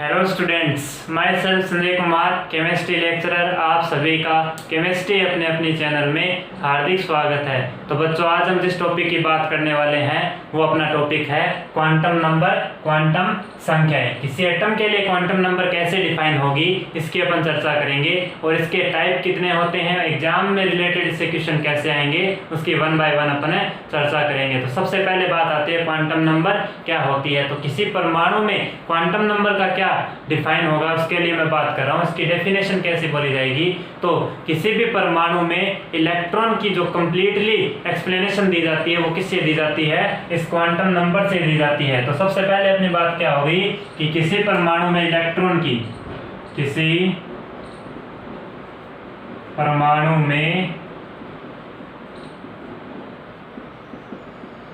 Hello students, my self Sanjay Kumar, chemistry lecturer. आप सभी का केमिस्ट्री अपने अपने चैनल में हार्दिक स्वागत है। तो बच्चों, आज हम जिस टॉपिक की बात करने वाले हैं वो अपना टॉपिक है क्वांटम नंबर, क्वांटम संख्याएं। किसी एटम के लिए क्वांटम नंबर कैसे डिफाइन होगी इसकी अपन चर्चा करेंगे और इसके टाइप कितने होते हैं, एग्जाम में रिलेटेड इससे क्वेश्चन कैसे आएंगे उसकी वन बाय वन अपन चर्चा करेंगे। तो सबसे पहले बात आती है क्वांटम नंबर क्या होती है। तो किसी परमाणु में क्वांटम नंबर का क्या डिफाइन होगा उसके लिए मैं बात कर रहा हूँ। इसकी डेफिनेशन कैसे बोली जाएगी, तो किसी भी परमाणु में इलेक्ट्रॉन की जो कंप्लीटली एक्सप्लेनेशन दी जाती है वो किससे दी जाती है, इस क्वांटम नंबर से दी जाती है। तो सबसे पहले अपनी बात क्या होगी कि किसी परमाणु में इलेक्ट्रॉन की, किसी परमाणु में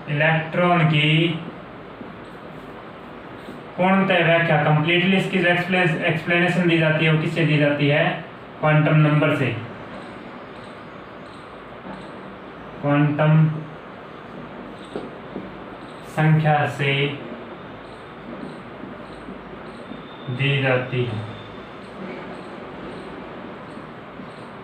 इलेक्ट्रॉन की पूर्णतः व्याख्या कंप्लीटली इसकी जो एक्सप्लेनेशन दी जाती है वो किससे दी जाती है, क्वांटम नंबर से, क्वांटम संख्या से दी जाती है।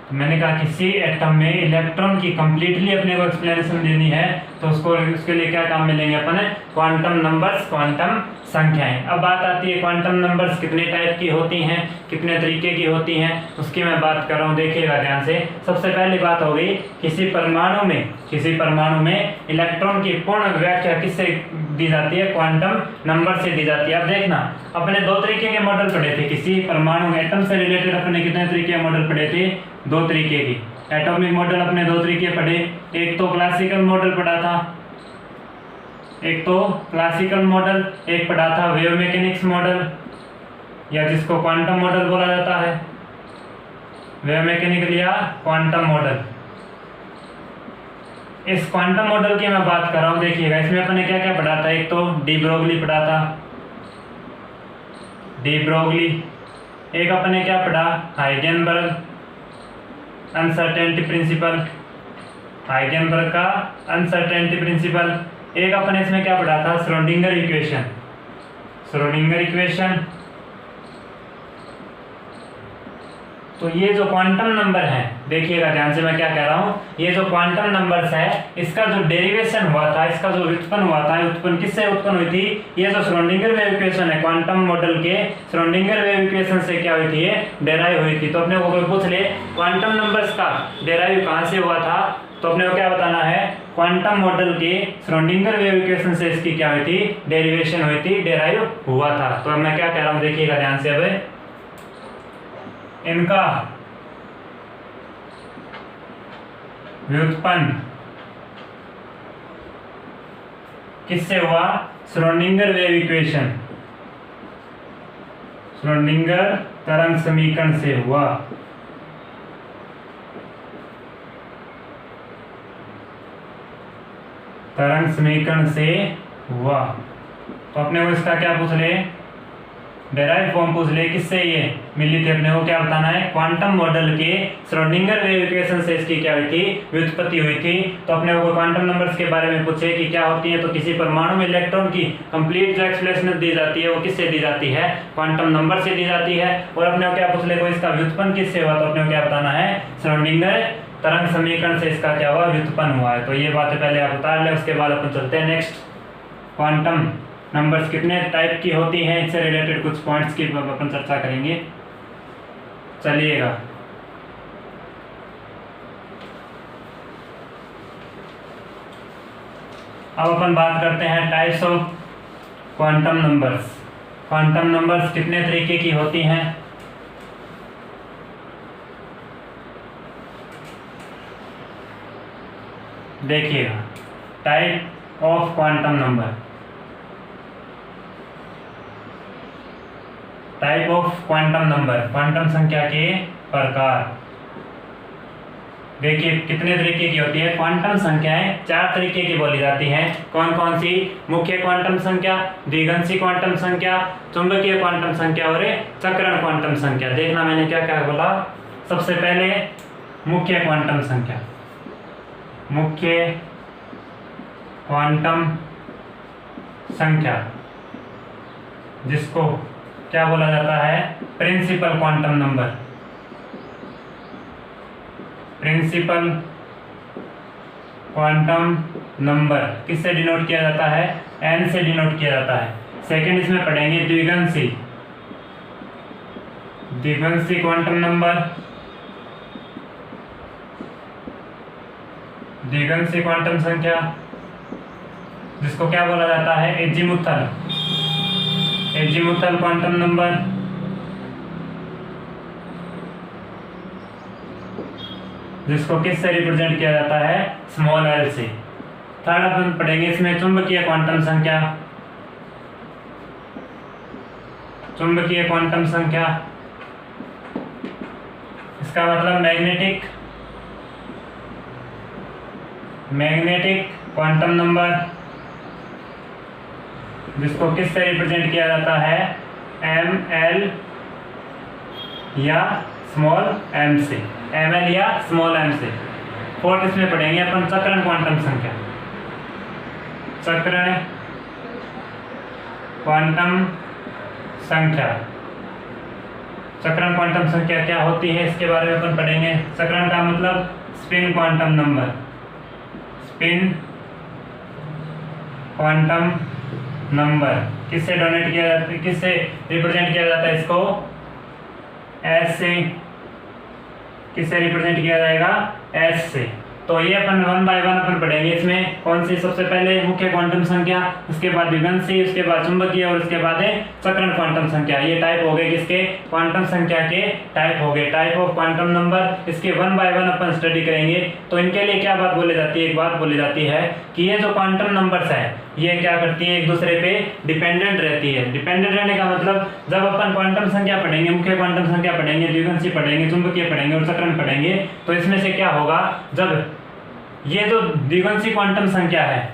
तो मैंने कहा किसी एटम में इलेक्ट्रॉन की कंप्लीटली अपने को एक्सप्लेनेशन देनी है तो उसके लिए क्या काम मिलेंगे अपन, क्वांटम नंबर्स, क्वांटम संख्याएं। अब बात आती है क्वांटम नंबर्स कितने टाइप की होती हैं, कितने तरीके की होती हैं, उसकी मैं बात कर रहा हूँ, देखिएगा ध्यान से। सबसे पहली बात हो गई किसी परमाणु में इलेक्ट्रॉन की पूर्ण व्याख्या किससे दी जाती है, क्वांटम नंबर से दी जाती है। अब देखना, अपने दो तरीके के मॉडल पढ़े थे किसी परमाणु एटम से रिलेटेड। अपने कितने तरीके के मॉडल पढ़े थे, दो तरीके की एटॉमिक मॉडल अपने दो तरीके पढ़े। एक तो क्लासिकल मॉडल पढ़ा था, एक पढ़ा था वेव मैकेनिक्स मॉडल, या जिसको क्वांटम मॉडल बोला जाता है, वेव मैकेनिकल या क्वांटम मॉडल। इस क्वांटम मॉडल की मैं बात कर रहा हूं, देखिएगा इसमें अपने क्या क्या पढ़ा था। एक तो डी ब्रोगली पढ़ा था, डी ब्रोगली। एक अपने क्या पढ़ा, हाइजेनबर्ग अनसर्टेनिटी प्रिंसिपल, हाइजेनबर्ग का अनसर्टेनिटी प्रिंसिपल। एक अपने इसमें क्या पढ़ा था, श्रोडिंगर इक्वेशन, श्रोडिंगर इक्वेशन। तो ये जो क्वांटम नंबर है, देखिएगा ध्यान से मैं क्या कह रहा हूं, ये जो क्वांटम नंबर्स है इसका जो डेरिवेशन हुआ था, इसका जो व्युत्पन्न हुआ था, उत्पन्न किससे उत्पन्न हुई थी, ये जो श्रोडिंगर वेव इक्वेशन है, क्वांटम मॉडल के श्रोडिंगर वेव इक्वेशन से क्या हुई थी, ये डेराइव हुई थी। तो अपने को कोई पूछ ले क्वांटम नंबर्स का डेराइव कहां से हुआ था, तो अपने को क्या बताना है, क्वांटम मॉडल के श्रोडिंगर वेव इक्वेशन से इसकी क्या हुई थी, डेरिवेशन हुई थी, डेराइव हुआ था। तो अब मैं क्या कह रहा हूं, देखिएगा ध्यान से। अब इनका व्युत्पन्न किससे हुआ, श्रोडिंगर वेव इक्वेशन, श्रोडिंगर तरंग समीकरण से हुआ। तरंग समीकरण से हुआ। तो अपने को इसका क्या पूछ ले, डेराइव फॉर्म पूछ ले, किससे ये मिली थी। अपने को क्या बताना है, क्वांटम मॉडल के श्रोडिंगर वेव इक्वेशन से इसकी क्या हुई थी, व्युत्पत्ति हुई थी। तो अपने को क्वांटम नंबर्स के बारे में पूछे कि क्या होती है, तो किसी परमाणु में इलेक्ट्रॉन की कंप्लीट जो एक्सप्लेनेशन दी जाती है वो किससे दी जाती है, क्वांटम नंबर से दी जाती है। और अपने को क्या पूछ ले, कोई इसका व्युत्पन्न किससे हुआ, तो अपने को क्या बताना है, श्रोडिंगर तरंग समीकरण से इसका क्या हुआ, व्युत्पन्न हुआ है। तो ये बातें पहले आप उतार ले, उसके बाद अपन चलते हैं नेक्स्ट। क्वांटम नंबर्स कितने टाइप की होती हैं, इससे रिलेटेड कुछ पॉइंट्स की अपन चर्चा करेंगे। चलिएगा, अब अपन बात करते हैं types of quantum numbers. Quantum numbers कितने तरीके की होती हैं, देखिएगा। Type of quantum number, type of quantum number, quantum संख्या के प्रकार। देखिए कितने तरीके की होती है क्वांटम संख्याएं, चार तरीके की बोली जाती हैं। कौन कौन सी, मुख्य क्वांटम संख्या, द्विघांसी क्वांटम संख्या, चुंबकीय क्वांटम संख्या और चक्रण क्वांटम संख्या। देखना मैंने क्या क्या बोला, सबसे पहले मुख्य क्वांटम संख्या, मुख्य क्वांटम संख्या जिसको क्या बोला जाता है? Principal quantum number. Principal quantum number किससे डिनोट किया जाता है? n से डिनोट किया जाता है। सेकंड इसमें पढ़ेंगे द्विगंशी। द्विगंशी क्वांटम नंबर। द्विगंशी क्वांटम संख्या जिसको क्या बोला जाता है? एजीमुथल। Azimuthal quantum number. जिसको किस से रिप्रेजेंट किया जाता है? स्मॉल एल से। थर्ड अपन पढ़ेंगे इसमें चुंबकीय क्वांटम संख्या। चुंबकीय क्वांटम संख्या इसका मतलब मैग्नेटिक क्वांटम नंबर जिसको किस से रिप्रेजेंट किया जाता है? एम एल या स्मॉल एम से। एम एल या स्मॉल एम से। फोर्थ इसमें पढ़ेंगे अपन चक्रण क्वांटम संख्या। चक्रण क्वांटम संख्या। चक्रण क्वांटम संख्या क्या होती है इसके बारे में अपन पढ़ेंगे। चक्रण का मतलब spin quantum number. Spin quantum number किससे डोनेट किया जाता है? किससे रिप्रेजेंट किया जाता है इसको? एस से। किससे रिप्रेजेंट किया जाएगा? एस से। तो ये अपन वन बाय वन अपन पढ़ेंगे। इसमें कौन सी? सबसे पहले मुख्य क्वांटम संख्या, उसके बाद द्विगंशी, उसके बाद चुंबकीय और उसके बाद चक्रण क्वांटम संख्या। ये टाइप हो गए किसके? क्वांटम संख्या के टाइप हो गए, टाइप ऑफ क्वांटम नंबर। इसके one by one upon study करेंगे। तो इनके लिए क्या बात बोली जाती है? एक बात बोली जाती है कि ये जो क्वांटम नंबर्स है ये क्या करती है? एक दूसरे पे डिपेंडेंट रहती है। डिपेंडेंट रहने का मतलब जब अपन क्वांटम संख्या पढ़ेंगे, मुख्य क्वांटम संख्या पढ़ेंगे, द्विगंशी पढ़ेंगे, चुंबकीय पढ़ेंगे और चक्रण पढ़ेंगे, तो इसमें से क्या होगा? जब ये जो द्विगंशी क्वांटम संख्या है,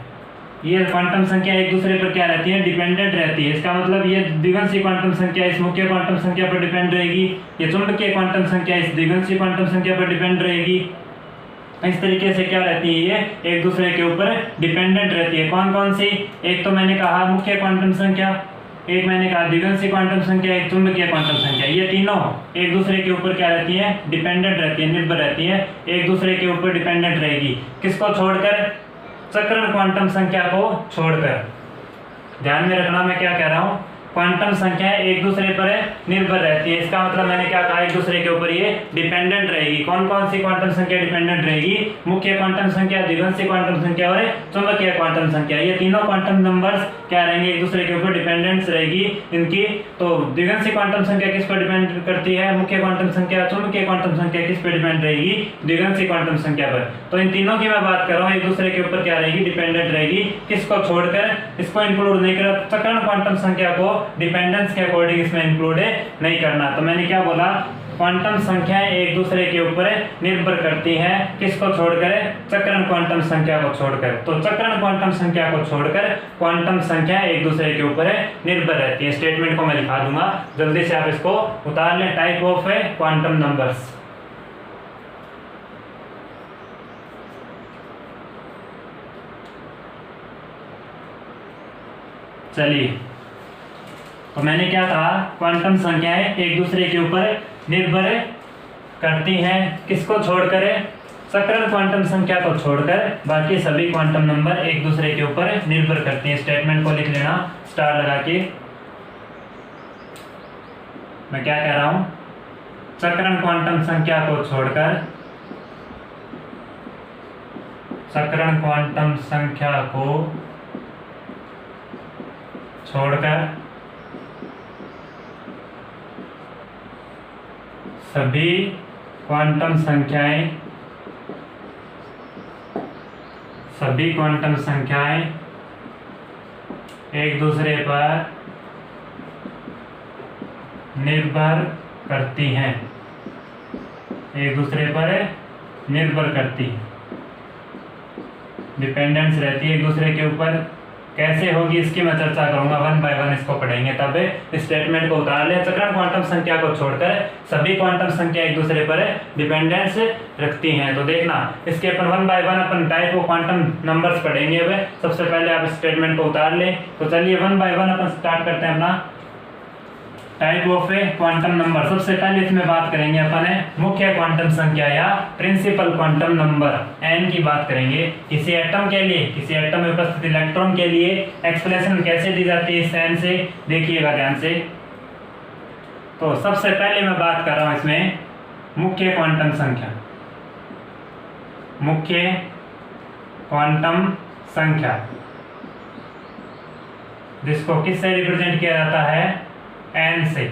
ये क्वांटम संख्या एक दूसरे पर क्या रहती है? डिपेंडेंट रहती है। इसका मतलब ये द्विगंशी क्वांटम संख्या इस मुख्य क्वांटम संख्या पर डिपेंड रहेगी, ये चुंबकीय क्वांटम संख्या इस द्विगंशी क्वांटम संख्या पर डिपेंड रहेगी। इस तरीके से क्या रहती है? ये एक दूसरे के ऊपर डिपेंडेंट रहती है। कौन कौन सी? एक तो मैंने कहा मुख्य क्वांटम संख्या, एक मैंने कहा द्विगंशी क्वांटम संख्या, एक चुंबकीय क्वांटम संख्या। ये तीनों एक दूसरे के ऊपर क्या रहती है? डिपेंडेंट रहती है, निर्भर रहती है, एक दूसरे के ऊपर डिपेंडेंट रहेगी। किसको छोड़कर? चक्रण क्वांटम संख्या को छोड़कर। ध्यान में रखना मैं क्या कह रहा हूँ। क्वांटम संख्या एक दूसरे पर निर्भर रहती है। इसका मतलब मैंने क्या कहा? एक दूसरे के ऊपर ये डिपेंडेंट रहेगी। कौन कौन सी क्वांटम संख्या डिपेंडेंट रहेगी? मुख्य क्वांटम संख्या, द्विगंशी क्वांटम संख्या और चुंबकीय क्वांटम संख्या। ये तीनों क्वांटम नंबर्स क्या रहेंगे? एक दूसरे के ऊपर डिपेंडेंस रहेगी इनकी। तो द्विगंशी क्वांटम संख्या किस पर डिपेंड करती है? मुख्य क्वांटम संख्या। चुंबकीय क्वांटम संख्या किस पर डिपेंड रहेगी? द्विगंशी क्वांटम संख्या पर। तो इन तीनों की मैं बात कर रहा हूँ, एक दूसरे के ऊपर क्या रहेगी? डिपेंडेंट रहेगी। किसको छोड़कर? इसको इंक्लूड नहीं कर, चक्रण क्वांटम संख्या को डिपेंडेंस के अकॉर्डिंग इसमें इंक्लूड नहीं करना। तो मैंने क्या बोला? क्वांटम संख्याएं एक दूसरे के ऊपर निर्भर करती हैं। किसको छोड़कर? चक्रण क्वांटम संख्या को छोड़कर। तो चक्रण क्वांटम संख्या को छोड़कर क्वांटम संख्या एक दूसरे के ऊपर निर्भर रहती है। स्टेटमेंट को मैं लिखा दूंगा, जल्दी से आप इसको उतार लें। Type of quantum numbers. चलिए, तो मैंने क्या कहा? क्वांटम संख्याएं एक दूसरे के ऊपर निर्भर करती हैं। किसको छोड़कर? चक्रण क्वांटम संख्या को छोड़कर बाकी सभी क्वांटम नंबर एक दूसरे के ऊपर निर्भर करती हैं। स्टेटमेंट को लिख लेना स्टार लगा के। मैं क्या कह रहा हूं? चक्रण क्वांटम संख्या को छोड़कर, चक्रण क्वांटम संख्या को छोड़कर सभी क्वांटम संख्याएं एक दूसरे पर निर्भर करती हैं। एक दूसरे पर निर्भर करती, डिपेंडेंस रहती है एक दूसरे के ऊपर। कैसे होगी इसकी मैं चर्चा करूंगा, वन बाय वन इसको पढ़ेंगे। तब स्टेटमेंट को उतार ले। चक्रण क्वांटम संख्या को छोड़कर सभी क्वांटम संख्या एक दूसरे पर डिपेंडेंस रखती हैं। तो देखना इसके अपन वन बाय वन अपन टाइप ऑफ क्वांटम नंबर्स पढ़ेंगे। अब सबसे पहले आप स्टेटमेंट को उतार ले। तो चलिए one by one upon start करते हैं अपना। Type of A quantum number. सबसे पहले इसमें बात करेंगे अपन है मुख्य क्वांटम संख्या या प्रिंसिपल क्वांटम नंबर n की बात करेंगे। किसी एटम के लिए, किसी एटम में उपस्थित इलेक्ट्रॉन के लिए एक्सप्रेशन कैसे दी जाती है इस n से, देखिएगा ध्यान से। तो सबसे पहले मैं बात कर रहा हूं इसमें मुख्य क्वांटम संख्या, मुख्य क्वांटम संख्या जिसको किससे रिप्रेजेंट किया जाता है, n से।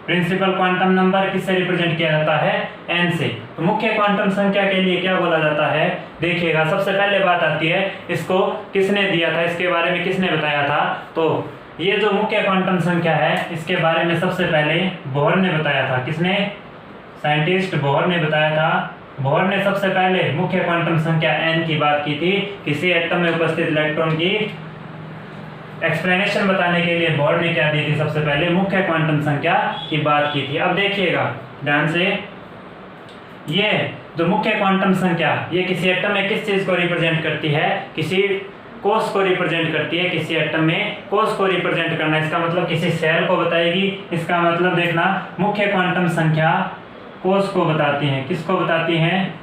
प्रिंसिपल क्वांटम नंबर किससे रिप्रेजेंट किया जाता है, n से। तो मुख्य क्वांटम संख्या के लिए क्या बोला जाता है, देखिएगा। सबसे पहले बात आती है इसको किसने दिया था, इसके बारे में किसने बताया था। तो ये जो मुख्य क्वांटम संख्या है इसके बारे में सबसे पहले बोहर ने बताया था। किसने, साइंटिस्ट बोहर ने बताया था। बोहर ने सबसे पहले मुख्य क्वांटम संख्या n की बात की थी। किसी एटम में उपस्थित इलेक्ट्रॉन की एक्सप्लेनेशन बताने के लिए बोहर ने क्या दी थी, सबसे पहले मुख्य क्वांटम संख्या की बात की थी। अब देखिएगा ध्यान से, ये जो मुख्य क्वांटम संख्या ये किसी एटम में किस चीज को रिप्रेजेंट करती है, किसी कोष को रिप्रेजेंट करती है। किसी एटम में कोष को रिप्रेजेंट करना, इसका मतलब किसी सेल को बताएगी। इसका मतलब देखना, मुख्य क्वांटम संख्या कोष को बताती है। किसको बताती हैं,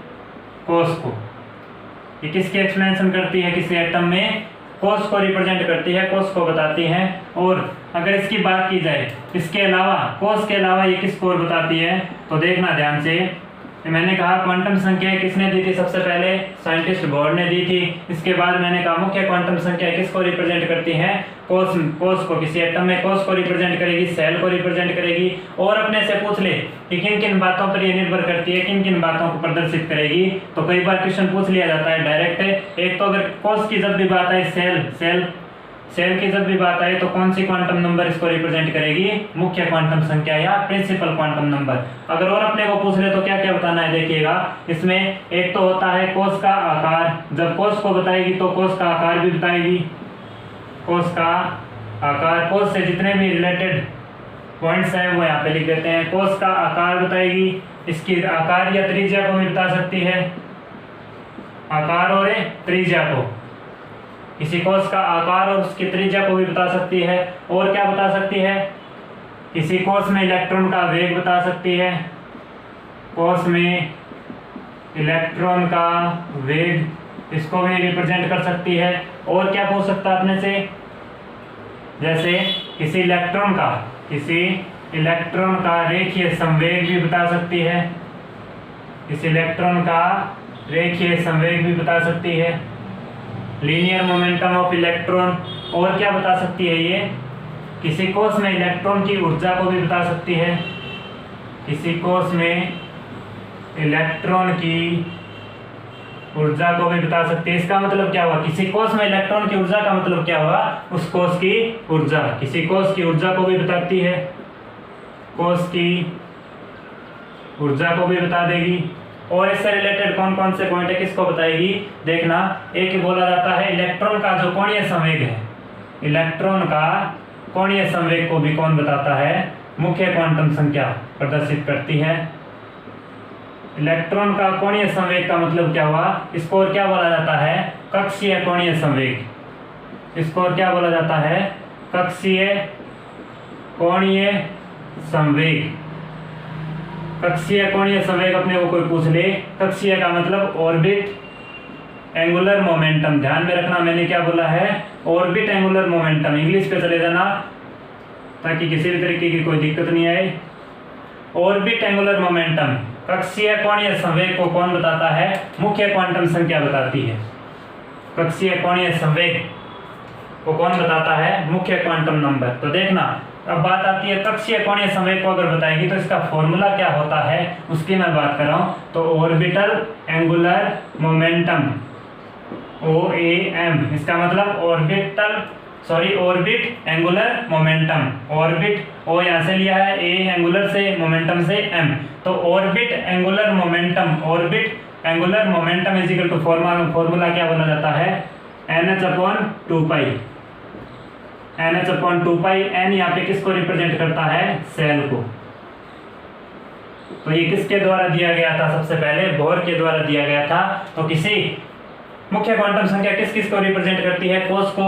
कोष को। ये किसकी एक्सप्लेनेशन करती है, किसी एटम में कोष को रिप्रेजेंट करती है, कोष को बताती है। और अगर इसकी बात की जाए, इसके अलावा, कोष के अलावा ये किसको और बताती है, तो देखना ध्यान से। मैंने कहा क्वांटम संख्या किसने दी थी, सबसे पहले साइंटिस्ट बोहर ने दी थी। इसके बाद मैंने कहा मुख्य क्वांटम संख्या किसको रिप्रेजेंट करती है, कोष को। किसी एटम में कोष को रिप्रेजेंट करेगी, सेल को रिप्रेजेंट करेगी। और अपने से पूछ ले कि किन किन बातों पर ये निर्भर करती है, किन किन बातों को प्रदर्शित करेगी। तो कई बार क्वेश्चन पूछ लिया जाता है डायरेक्ट। एक तो अगर कोष की जब भी बात आए, सेल की जब भी बात आए, तो कौन सी क्वांटम नंबर इसको रिप्रेजेंट करेगी, मुख्य क्वांटम संख्या या प्रिंसिपल क्वांटम नंबर। अगर और अपने को पूछ ले तो क्या क्या बताना है, देखिएगा। इसमें एक तो होता है कोष का आकार। जब कोष को बताएगी तो कोष का आकार भी बताएगी। कोष का आकार, कोष से जितने भी रिलेटेड पॉइंट्स हैं वो यहाँ पे लिख देते हैं। कोष का आकार बताएगी, इसकी आकार या त्रिज्या को भी बता सकती है, आकार और त्रिज्या को। किसी कोष का आकार और उसकी त्रिज्या को भी बता सकती है। और क्या बता सकती है, किसी कोष में इलेक्ट्रॉन का वेग बता सकती है। कोष में इलेक्ट्रॉन का वेग, इसको भी रिप्रेजेंट कर सकती है। और क्या पूछ सकता है अपने से, जैसे किसी इलेक्ट्रॉन का रेखीय संवेग भी बता सकती है। किसी इलेक्ट्रॉन का रेखीय संवेग भी बता सकती है, लीनियर मोमेंटम ऑफ इलेक्ट्रॉन। और क्या बता सकती है ये, किसी कोष में इलेक्ट्रॉन की ऊर्जा को भी बता सकती है। किसी कोष में इलेक्ट्रॉन की ऊर्जा को भी बता सकती है। इसका मतलब क्या हुआ, किसी कोष में इलेक्ट्रॉन की ऊर्जा का मतलब क्या हुआ, उस कोष की ऊर्जा। किसी कोष की ऊर्जा को भी बताती है, कोष की ऊर्जा को भी बता देगी। और इससे रिलेटेड कौन कौन से पॉइंट है, किसको बताएगी, देखना। एक बोला जाता है इलेक्ट्रॉन का जो कोणीय संवेग है, इलेक्ट्रॉन का कोणीय संवेग को भी कौन बताता है, मुख्य क्वांटम संख्या प्रदर्शित करती है। इलेक्ट्रॉन का कोणीय संवेग का मतलब क्या हुआ, इसको और क्या बोला जाता है, कक्षीय कोणीय संवेग। इसको और क्या बोला जाता है, कक्षीय कोणीय संवेग। कक्षीय कोणीय संवेग अपने को कोई पूछ ले, कक्षीय का मतलब ऑर्बिट एंगुलर मोमेंटम। ध्यान में रखना मैंने क्या बोला है, ऑर्बिट एंगुलर मोमेंटम। इंग्लिश पे चले जाना ताकि किसी भी तरीके की कोई दिक्कत नहीं आए। ऑर्बिट एंगुलर मोमेंटम, कक्षीय कोणीय संवेग को कौन बताता है, मुख्य क्वांटम संख्या बताती है। कक्षीय कोणीय संवेग को कौन बताता है, मुख्य क्वांटम नंबर। तो देखना, अब बात आती है कक्षीय कोणीय संवेग को अगर बताएगी तो इसका फॉर्मूला क्या होता है, उसकी मैं बात कर रहा हूं। तो ऑर्बिटल एंगुलर मोमेंटम, OAM, इसका मतलब orbit angular momentum. Orbit, O यहाँ से लिया है, ए एंगुलर से, मोमेंटम से m। तो orbit angular momentum, orbit angular momentum is equal to formula क्या बोला जाता है, NH/2π। NH/2π, n यहाँ पे किसको रिप्रेजेंट करता है, सेल को। तो ये किसके द्वारा दिया गया था, सबसे पहले बोहर के द्वारा दिया गया था। तो किसी मुख्य क्वांटम संख्या किस किस को रिप्रेजेंट करती है, कोष को,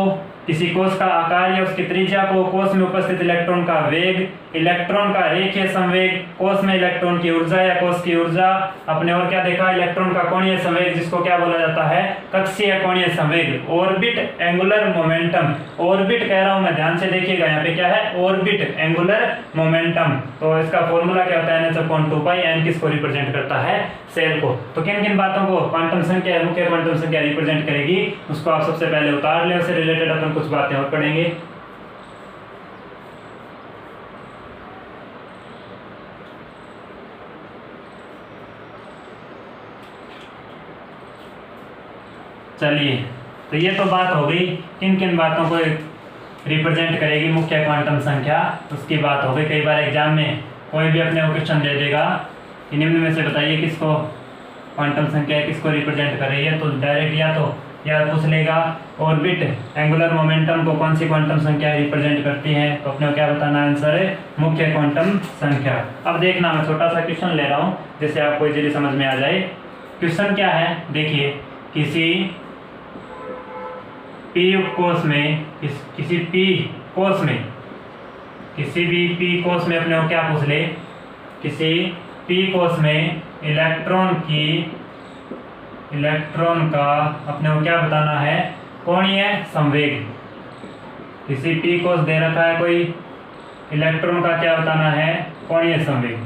किसी कोश का आकार या उसकी त्रिज्या को, कोश में उपस्थित इलेक्ट्रॉन का वेग, इलेक्ट्रॉन का रेखीय संवेग, कोश में इलेक्ट्रॉन की ऊर्जा या कोश की ऊर्जा। अपने और क्या देखा, इलेक्ट्रॉन का कोणीय संवेग जिसको क्या बोला जाता है, कक्षीय कोणीय संवेग। ऑर्बिट एंगुलर मोमेंटम, ऑर्बिट कह रहा हूं मैं, ध्यान से देखिएगा यहाँ पे क्या है, ऑर्बिट एंगुलर मोमेंटम। तो इसका फॉर्मूला क्या होता है, NH/2π। n किसको रिप्रेजेंट करता है, सेल को। तो किन किन बातों को क्वांटम संख्या, मुख्य क्वांटम संख्या रिप्रेजेंट करेगी, उसको आप सबसे पहले उतार ले, उससे रिलेटेड अपन कुछ बातें और पढ़ेंगे। चलिए, तो ये तो बात हो गई किन किन बातों को रिप्रेजेंट करेगी मुख्य क्वांटम संख्या, उसकी बात हो गई। कई बार एग्जाम में कोई भी अपने को क्वेश्चन दे देगा कि निम्न में से बताइए किसको क्वांटम संख्या किसको रिप्रेजेंट कर रही है, तो डायरेक्ट या पूछ लेगा ऑर्बिट एंगुलर मोमेंटम को कौन सी क्वांटम संख्या रिप्रेजेंट करती है, तो अपने को क्या बताना, आंसर है मुख्य क्वांटम संख्या। अब देखना, मैं छोटा सा क्वेश्चन ले रहा हूँ जिससे आपको इजीली समझ में आ जाए। क्वेश्चन क्या है, देखिए, किसी पी कोश में, किसी पी कोश में, किसी भी पी कोश में अपने को क्या पूछ ले, किसी पी कोश में इलेक्ट्रॉन का अपने को क्या बताना है, कोणीय संवेग। किसी पी कोश दे रखा है कोई, इलेक्ट्रॉन का क्या बताना है, कोणीय संवेग।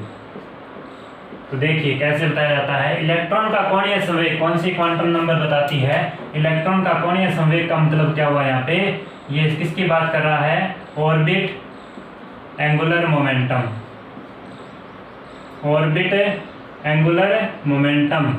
तो देखिए कैसे बताया जाता है, इलेक्ट्रॉन का कोणीय संवेग कौन सी क्वांटम नंबर बताती है, इलेक्ट्रॉन का कोणीय संवेग का मतलब क्या हुआ यहाँ पे, ये किसकी बात कर रहा है, orbit angular momentum, orbit angular momentum,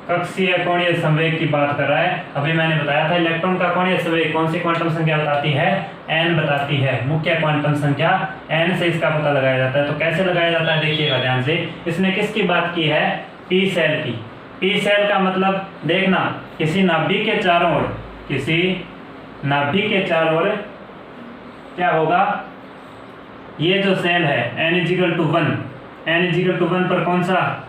कक्षीय कोणीय संवेग की बात कर रहा है। अभी मैंने बताया था इलेक्ट्रॉन का कोणीय संवेग कौन सी क्वांटम संख्या बताती है, n बताती है, मुख्य क्वांटम संख्या n से इसका पता लगाया जाता है। तो कैसे लगाया जाता है, देखिएगा ध्यान से। इसने किसकी बात की है, p सेल की। p सेल का मतलब देखना, किसी नाभिक के चारों ओर, किसी नाभिक के चारों ओर क्या होगा, ये जो सेल है n=1, n=1 पर कौन सा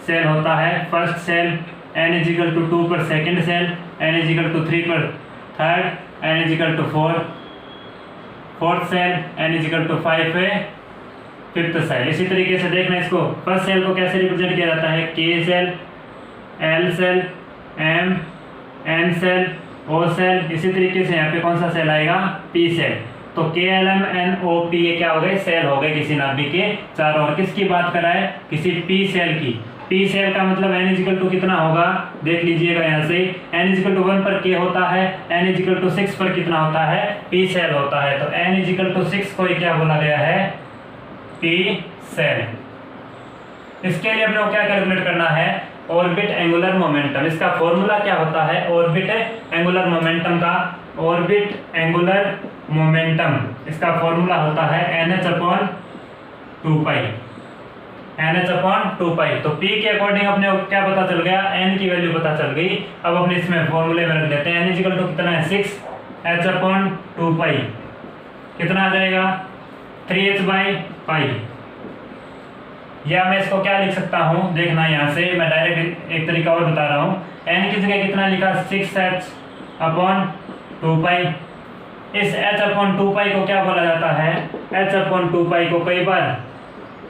सेल होता है, फर्स्ट सेल, n=2 पर सेकंड सेल, n=3 पर third, n=4 fourth cell, n=5 पे फिफ्थ सेल। इसी तरीके से देखना इसको, फर्स्ट सेल को कैसे रिप्रेजेंट किया जाता है, K shell, L shell, M, N shell, O shell. इसी तरीके से यहाँ पे कौन सा सेल आएगा, P सेल। तो KLMNOP ये क्या हो गए, सेल हो गए किसी नाभिक के चारों ओर। किसकी बात कर रहा है, किसी P सेल की। P सेल का मतलब n= कितना होगा, देख लीजिएगा यहाँ से, n=1 पर K होता है, n=6 पर कितना होता है, P सेल होता है। तो n=6 को क्या बोला गया है, P सेल। इसके लिए अपने को क्या कैलकुलेट करना है, ऑर्बिट एंगुलर मोमेंटम। इसका फॉर्मूला क्या होता है, ऑर्बिट एंगुलर मोमेंटम का, ऑर्बिट एंगुलर मोमेंटम इसका फॉर्मूला होता है NH/2π, NH/2π। तो P के अकॉर्डिंग अपने क्या पता चल गया, n की वैल्यू पता चल गई। अब अपने इसमें फॉर्मूले में रख देते हैं, n कितना है 6, h/2π कितना आ जाएगा 3h/π। या मैं इसको क्या लिख सकता हूँ, देखना यहाँ से मैं डायरेक्ट एक तरीका और बता रहा हूँ। n की जगह कितना लिखा, 6h/2π। इस h/2π को क्या बोला जाता है, h/2π को कई बार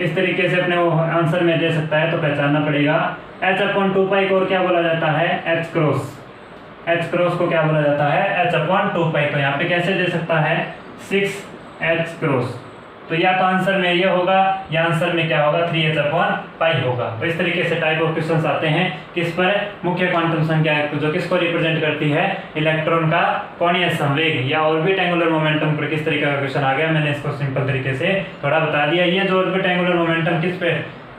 इस तरीके से अपने वो आंसर में दे सकता है, तो पहचानना पड़ेगा। h/2π को और क्या बोला जाता है, h क्रॉस को क्या बोला जाता है, h/2π। तो यहाँ पे कैसे दे सकता है, 6h क्रॉस। तो या तो आंसर में ये होगा या आंसर में क्या होगा, 3h/π होगा। तो इस तरीके से टाइप ऑफ क्वेश्चंस आते हैं किस पर, मुख्य क्वांटम संख्या जो किसको रिप्रेजेंट करती है, इलेक्ट्रॉन का कोणीय संवेग या ऑर्बिट एंगुलर मोमेंटम पर किस तरीके का क्वेश्चन आ गया। मैंने इसको सिंपल तरीके से थोड़ा बता दिया। ये जो ऑर्बिट एंगुलर मोमेंटम किस पे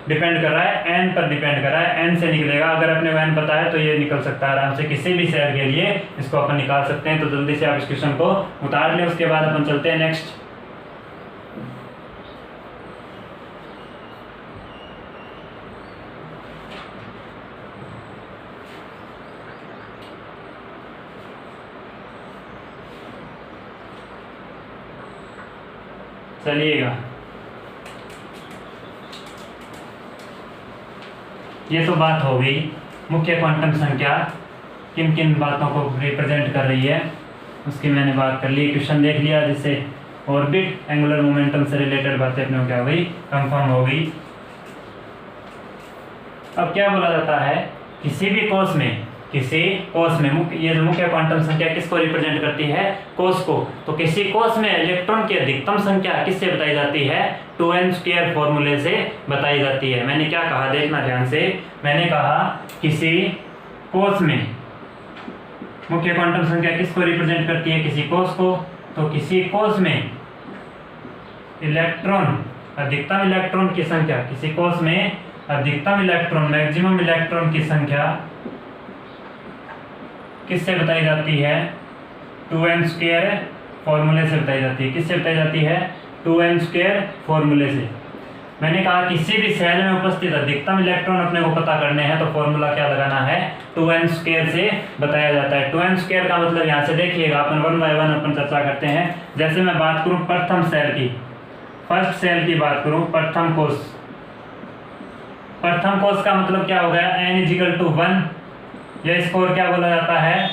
डिपेंड कर रहा है, n पर डिपेंड कर रहा है, n से निकलेगा। अगर अपने को n पता है तो ये निकल सकता है आराम से, किसी भी सेल के लिए इसको अपन निकाल सकते हैं। तो जल्दी से आप इस क्वेश्चन को उतार लें, उसके बाद अपन चलते हैं नेक्स्ट। चलिएगा, ये तो बात हो गई मुख्य क्वांटम संख्या किन किन बातों को रिप्रेजेंट कर रही है। उसकी मैंने बात कर ली, क्वेश्चन देख लिया, जिससे ऑर्बिट एंगुलर मोमेंटम से रिलेटेड बातें अपने को क्या हो गई, कंफर्म हो गई। अब क्या बोला जाता है, किसी कोस में ये जो मुख्य क्वांटम संख्या किसको रिप्रेजेंट करती है, कोस को। तो किसी कोस में इलेक्ट्रॉन की अधिकतम संख्या किससे बताई जाती है, 2n² फॉर्मूले से बताई जाती है। मैंने क्या कहा, देखना ध्यान से, मैंने कहा किसी कोस में मुख्य क्वांटम संख्या किसको रिप्रेजेंट करती है, किसी कोस को। तो किसी कोस में इलेक्ट्रॉन, अधिकतम इलेक्ट्रॉन की संख्या, किसी कोस में अधिकतम इलेक्ट्रॉन, मैक्सिमम इलेक्ट्रॉन की संख्या किससे बताई जाती है, 2n² फॉर्मूले से बताई जाती है। किससे बताई जाती है, 2n² फॉर्मूले से। मैंने कहा किसी भी सेल में उपस्थित अधिकतम इलेक्ट्रॉन अपने को पता करने हैं, तो फॉर्मूला क्या लगाना है, 2n² से बताया जाता है। 2n² का मतलब यहाँ से देखिएगा, अपन 1 बाय 1 अपन चर्चा करते हैं। जैसे मैं बात करूँ प्रथम सेल की, फर्स्ट सेल की बात करूँ, प्रथम कोष का मतलब क्या हो गया, n=1, या इसको और क्या बोला जाता है,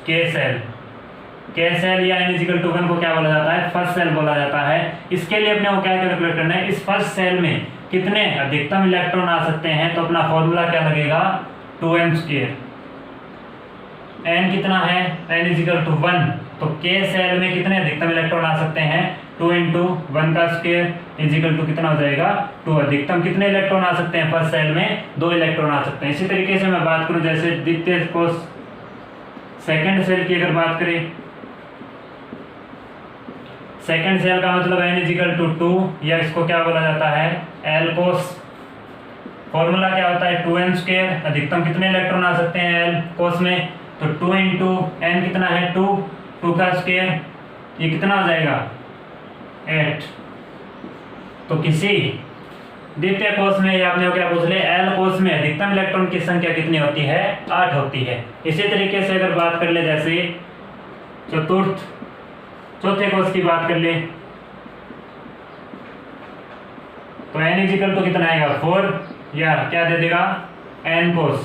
के सेल या n=1 को क्या बोला जाता है, फर्स्ट सेल बोला जाता है। इसके लिए अपने को क्या कैलकुलेट करना है, इस फर्स्ट सेल में कितने अधिकतम इलेक्ट्रॉन आ सकते हैं। तो अपना फॉर्मूला क्या लगेगा, 2n²। n कितना है, n=1, तो के सेल में कितने अधिकतम इलेक्ट्रॉन आ सकते हैं, 2 × 1 का स्क्वायर इक्वल टू कितना हो जाएगा, 2। अधिकतम कितने इलेक्ट्रॉन आ सकते हैं, फर्स्ट सेल में 2 इलेक्ट्रॉन आ सकते हैं। इसी तरीके से मैं बात करूं, जैसे द्वितीय कोष सेकंड सेल की अगर बात करें, सेकंड सेल का मतलब n=2, या इसको क्या बोला जाता है, L कोष। फॉर्मूला क्या होता है, 2n²। अधिकतम कितने इलेक्ट्रॉन आ सकते हैं L कोष में, तो 2 × n कितना है, 2 का स्क्वायर, ये कितना हो जाएगा, 8। तो किसी द्वितीय कोष में, या आपने क्या पूछ ले, L कोष में अधिकतम इलेक्ट्रॉन की संख्या कितनी होती है, 8 होती है। इसी तरीके से अगर बात कर ले, जैसे चौथे कोष की बात कर ले, तो n= कितना आएगा, 4, या क्या दे देगा, n कोष।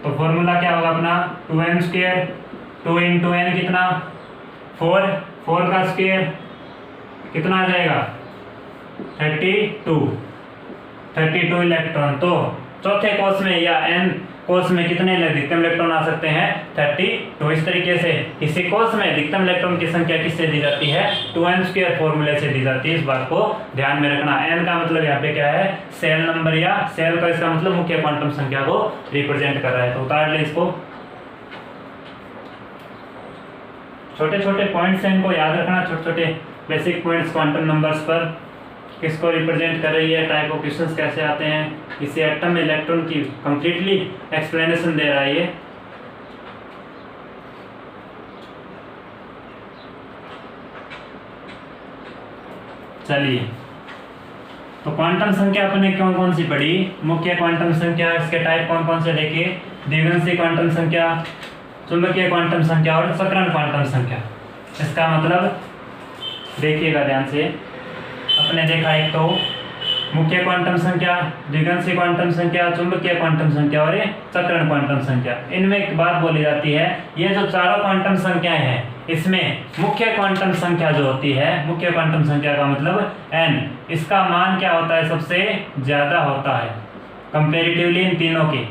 तो फॉर्मूला क्या होगा अपना, 2n², 2 × n कितना, 4 का स्क्वायर कितना आ जाएगा, 32 इलेक्ट्रॉन। तो चौथे कोष में या n कोष में कितने अधिकतम इलेक्ट्रॉन आ सकते हैं, 32। तो इस तरीके से किसी कोष में अधिकतम इलेक्ट्रॉन की संख्या किससे दी जाती है, 2n² फॉर्मूले से दी जाती है। इस बात को ध्यान में रखना। n का मतलब यहाँ पे क्या है, सेल नंबर, या सेल का इसका मतलब मुख्य क्वांटम संख्या को रिप्रेजेंट कर रहा है। तो उतार ले इसको, छोटे छोटे पॉइंट्स हैं, इनको याद रखना, छोटे छोटे बेसिक पॉइंट्स क्वांटम नंबर्स पर किसको रिप्रेजेंट कर रही है, टाइप ऑफ क्वेश्चंस कैसे आते हैं, किसी एटम में इलेक्ट्रॉन की कंप्लीटली एक्सप्लेनेशन दे रहा है ये। चलिए, तो क्वांटम संख्या अपने कौन सी पढ़ी, मुख्य क्वांटम संख्या, इसके टाइप कौन कौन से देखे, द्विघांसी क्वांटम संख्या, चुंबकीय क्वांटम संख्या और सकरण क्वांटम संख्या। इसका मतलब देखिएगा ध्यान से, अपने देखा एक तो मुख्य क्वांटम संख्या, द्विघांसी क्वांटम संख्या, चुंबकीय क्वांटम संख्या और सकरण क्वांटम संख्या। इनमें एक बात बोली जाती है, ये जो चारों क्वांटम संख्याएं हैं, इसमें मुख्य क्वांटम संख्या जो होती है, मुख्य क्वांटम संख्या का मतलब n, इसका मान क्या होता है, सबसे ज्यादा होता है कंपेरेटिवली इन तीनों की।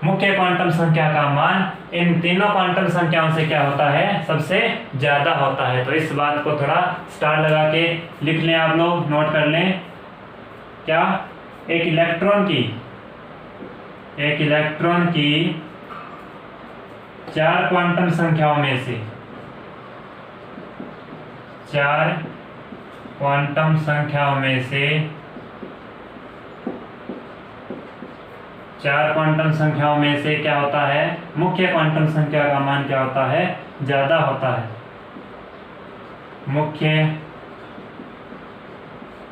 मुख्य क्वांटम संख्या का मान इन तीनों क्वांटम संख्याओं से क्या होता है, सबसे ज्यादा होता है। तो इस बात को थोड़ा स्टार लगा के लिख लें, आप लोग नोट कर लें। क्या, एक इलेक्ट्रॉन की 4 क्वांटम संख्याओं में से, 4 क्वांटम संख्याओं में से 4 क्वांटम संख्याओं में से क्या होता है, मुख्य क्वांटम संख्या का मान क्या होता है, ज्यादा होता है। मुख्य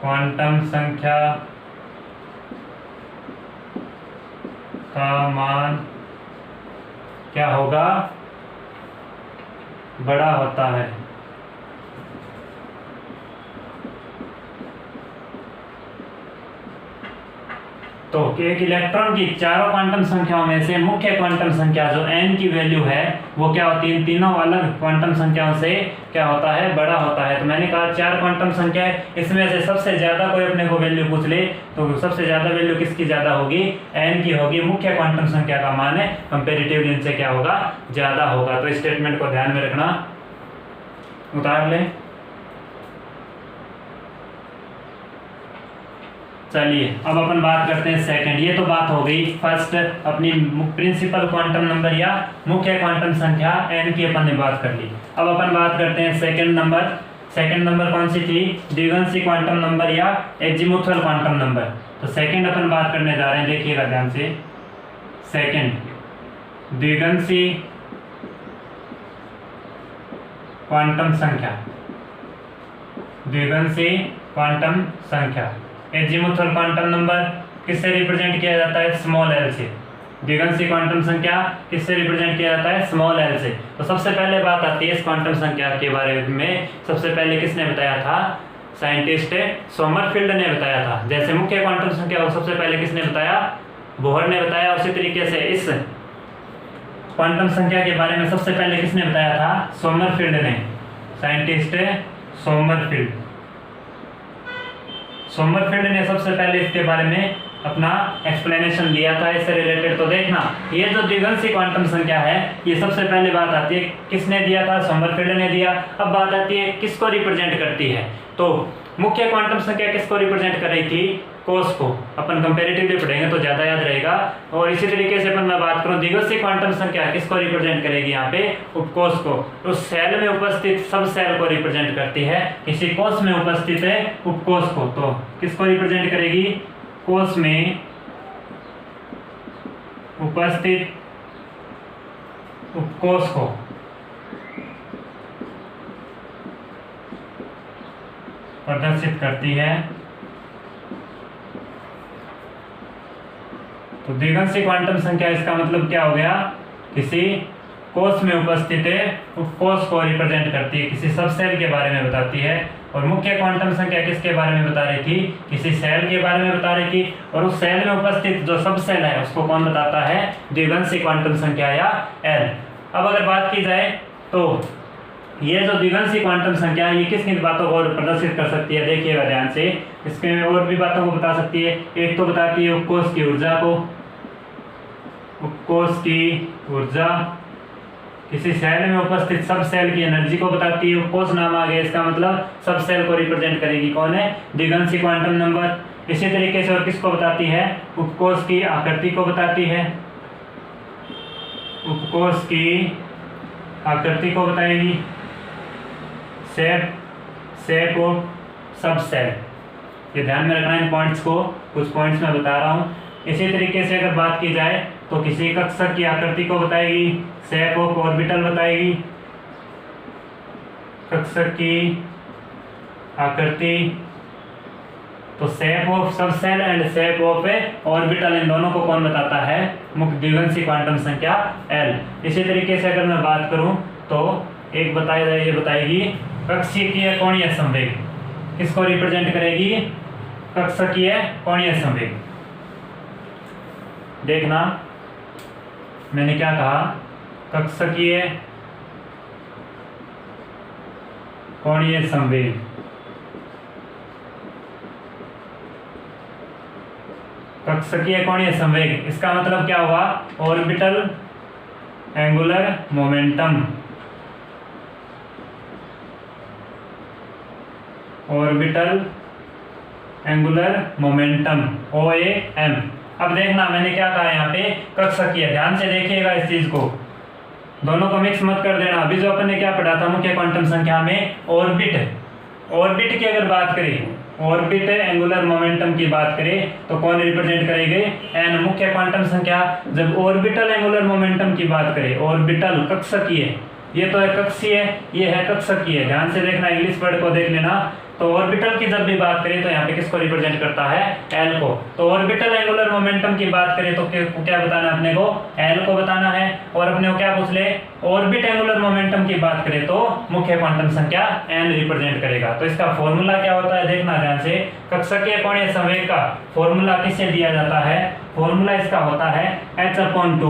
क्वांटम संख्या का मान क्या होगा, बड़ा होता है। तो एक इलेक्ट्रॉन की चारों क्वांटम संख्याओं में से मुख्य क्वांटम संख्या जो n की वैल्यू है वो क्या होती है, तीनों अलग क्वांटम संख्याओं से क्या होता है, बड़ा होता है। तो मैंने कहा 4 क्वांटम संख्या है, इसमें से सबसे ज्यादा कोई अपने को वैल्यू पूछ ले तो सबसे ज्यादा वैल्यू किसकी ज्यादा होगी, n की होगी। मुख्य क्वांटम संख्या का मान है कंपेरेटिवली इनसे क्या होगा, ज्यादा होगा। तो स्टेटमेंट को ध्यान में रखना, उतार ले। चलिए अब अपन बात करते हैं सेकंड। ये तो बात हो गई फर्स्ट, अपनी प्रिंसिपल क्वांटम नंबर या मुख्य क्वांटम संख्या n की अपन ने बात कर ली। अब अपन बात करते हैं सेकंड नंबर। सेकंड नंबर कौन सी थी, द्विगंशी क्वांटम नंबर या एजीमुथल क्वांटम नंबर। तो सेकंड अपन बात करने जा रहे हैं, देखिएगा ध्यान से। सेकंड द्विगंशी क्वांटम संख्या, द्विगंशी क्वांटम संख्या। एजीमुथल क्वांटम नंबर किससे रिप्रेजेंट किया जाता है, स्मॉल एल से। द्विगंशी क्वांटम संख्या किससे रिप्रेजेंट किया जाता है, स्मॉल एल से। तो सबसे पहले बात आती है इस क्वांटम संख्या के बारे में, सबसे पहले किसने बताया था, साइंटिस्ट सोमरफील्ड ने बताया था। जैसे मुख्य क्वांटम संख्या को सबसे पहले किसने बताया, बोहर ने बताया। उसी तरीके से इस क्वांटम संख्या के बारे में सबसे पहले किसने बताया था, सोमरफील्ड ने, साइंटिस्ट सोमरफील्ड। सोमरफील्ड ने सबसे पहले इसके बारे में अपना एक्सप्लेनेशन दिया था इससे रिलेटेड। तो देखना ये जो द्विगंशी क्वांटम संख्या है ये सबसे पहले बात आती है किसने दिया था, सोमरफील्ड ने दिया। अब बात आती है किसको रिप्रेजेंट करती है, तो मुख्य क्वांटम संख्या किसको रिप्रेजेंट कर रही थी, कोस को। अपन कंपैरेटिवली पढ़ेंगे तो ज्यादा याद रहेगा। और इसी तरीके से अपन मैं बात करूं द्विगंशी क्वांटम संख्या किसको रिप्रेजेंट करेगी, यहाँ पे उपकोष को। उस सेल में उपस्थित सब सेल को रिप्रेजेंट करती है, किसी कोष में उपस्थित है उपकोष को। तो किसको रिप्रेजेंट करेगी, कोष में उपस्थित उपकोष को। प्रदर्शित करती है। तो द्विगंशी क्वांटम संख्या इसका मतलब क्या हो गया, किसी कोष में उपस्थित है उपकोष को रिप्रेजेंट करती है, किसी सब सेल के बारे में बताती है। और मुख्य क्वांटम संख्या किसके बारे में बता रही थी, किसी सेल के बारे में बता रही थी। और उस सेल में उपस्थित जो सब सेल है उसको कौन बताता है, द्विगंशी क्वांटम संख्या या एल। अब अगर बात की जाए तो ये जो द्विगंशी क्वांटम संख्या है ये किस किन बातों को प्रदर्शित कर सकती है, देखिएगा ध्यान से। इसके और भी बातों को बता सकती है। एक तो बताती है उपकोष की ऊर्जा को, उपकोष की ऊर्जा। किसी सेल में उपस्थित सब सेल की एनर्जी को बताती है। उपकोष नाम आ गया, इसका मतलब सब सेल को रिप्रेजेंट करेगी कौन है, द्विगंशी क्वांटम नंबर। इसी तरीके से और किसको बताती है, उपकोष की आकृति को बताती है, उपकोष की आकृति को बताएगी। शेप ऑफ सब सेल, ये ध्यान में रखना इन पॉइंट्स को, कुछ पॉइंट्स मैं बता रहा हूँ। इसी तरीके से अगर बात की जाए तो किसी कक्षक की आकृति को बताएगी, शेप ऑफ ऑर्बिटल बताएगी, कक्षक की आकृति। तो shape of sub shell and shape of orbital इन दोनों को कौन बताता है, मुख्य द्विगंशी क्वांटम संख्या एल। इसी तरीके से अगर मैं बात करूं तो एक बताया जाए, ये बताएगी कक्षीय कोणीय संवेग, किसको रिप्रेजेंट करेगी, कक्षकीय कोणीय संवेग। देखना मैंने क्या कहा, कक्षकीय कोणीय संवेग। कक्षकीय कोणीय संवेग इसका मतलब क्या हुआ, orbital angular momentum, orbital angular momentum OAM। अब देखना मैंने क्या कहा यहाँ पे, कक्षकीय। ध्यान से देखिएगा इस चीज को, दोनों को मिक्स मत कर देना। अभी जो अपन ने क्या पढ़ा था मुख्य क्वांटम संख्या में, ऑर्बिट की अगर बात करें, ऑर्बिट एंगुलर मोमेंटम की बात करें तो कौन रिप्रेजेंट करेंगे, एन। मुख्य क्वांटम संख्या जब ऑर्बिटल एंगुलर मोमेंटम की बात करें, ऑर्बिटल कक्षकीय, ये तो है कक्षीय, ये है कक्षकीय। ध्यान से देखना, इंग्लिश वर्ड को देख लेना। तो ऑर्बिटल की जब भी बात करें तो यहाँ पे किसको रिप्रेजेंट करता है, एल को। तो ऑर्बिटल एंगुलर मोमेंटम की बात करें तो क्या बताना है अपने को, एल को बताना है। और अपने को क्या पूछ ले, ऑर्बिट एंगुलर मोमेंटम की बात करें तो मुख्य क्वांटम संख्या एन रिप्रेजेंट करेगा। तो इसका फॉर्मूला क्या होता है, देखना ध्यान से। कक्षकीय कोणीय संवेग का फॉर्मूला किससे दिया जाता है, फॉर्मूला इसका होता है h/2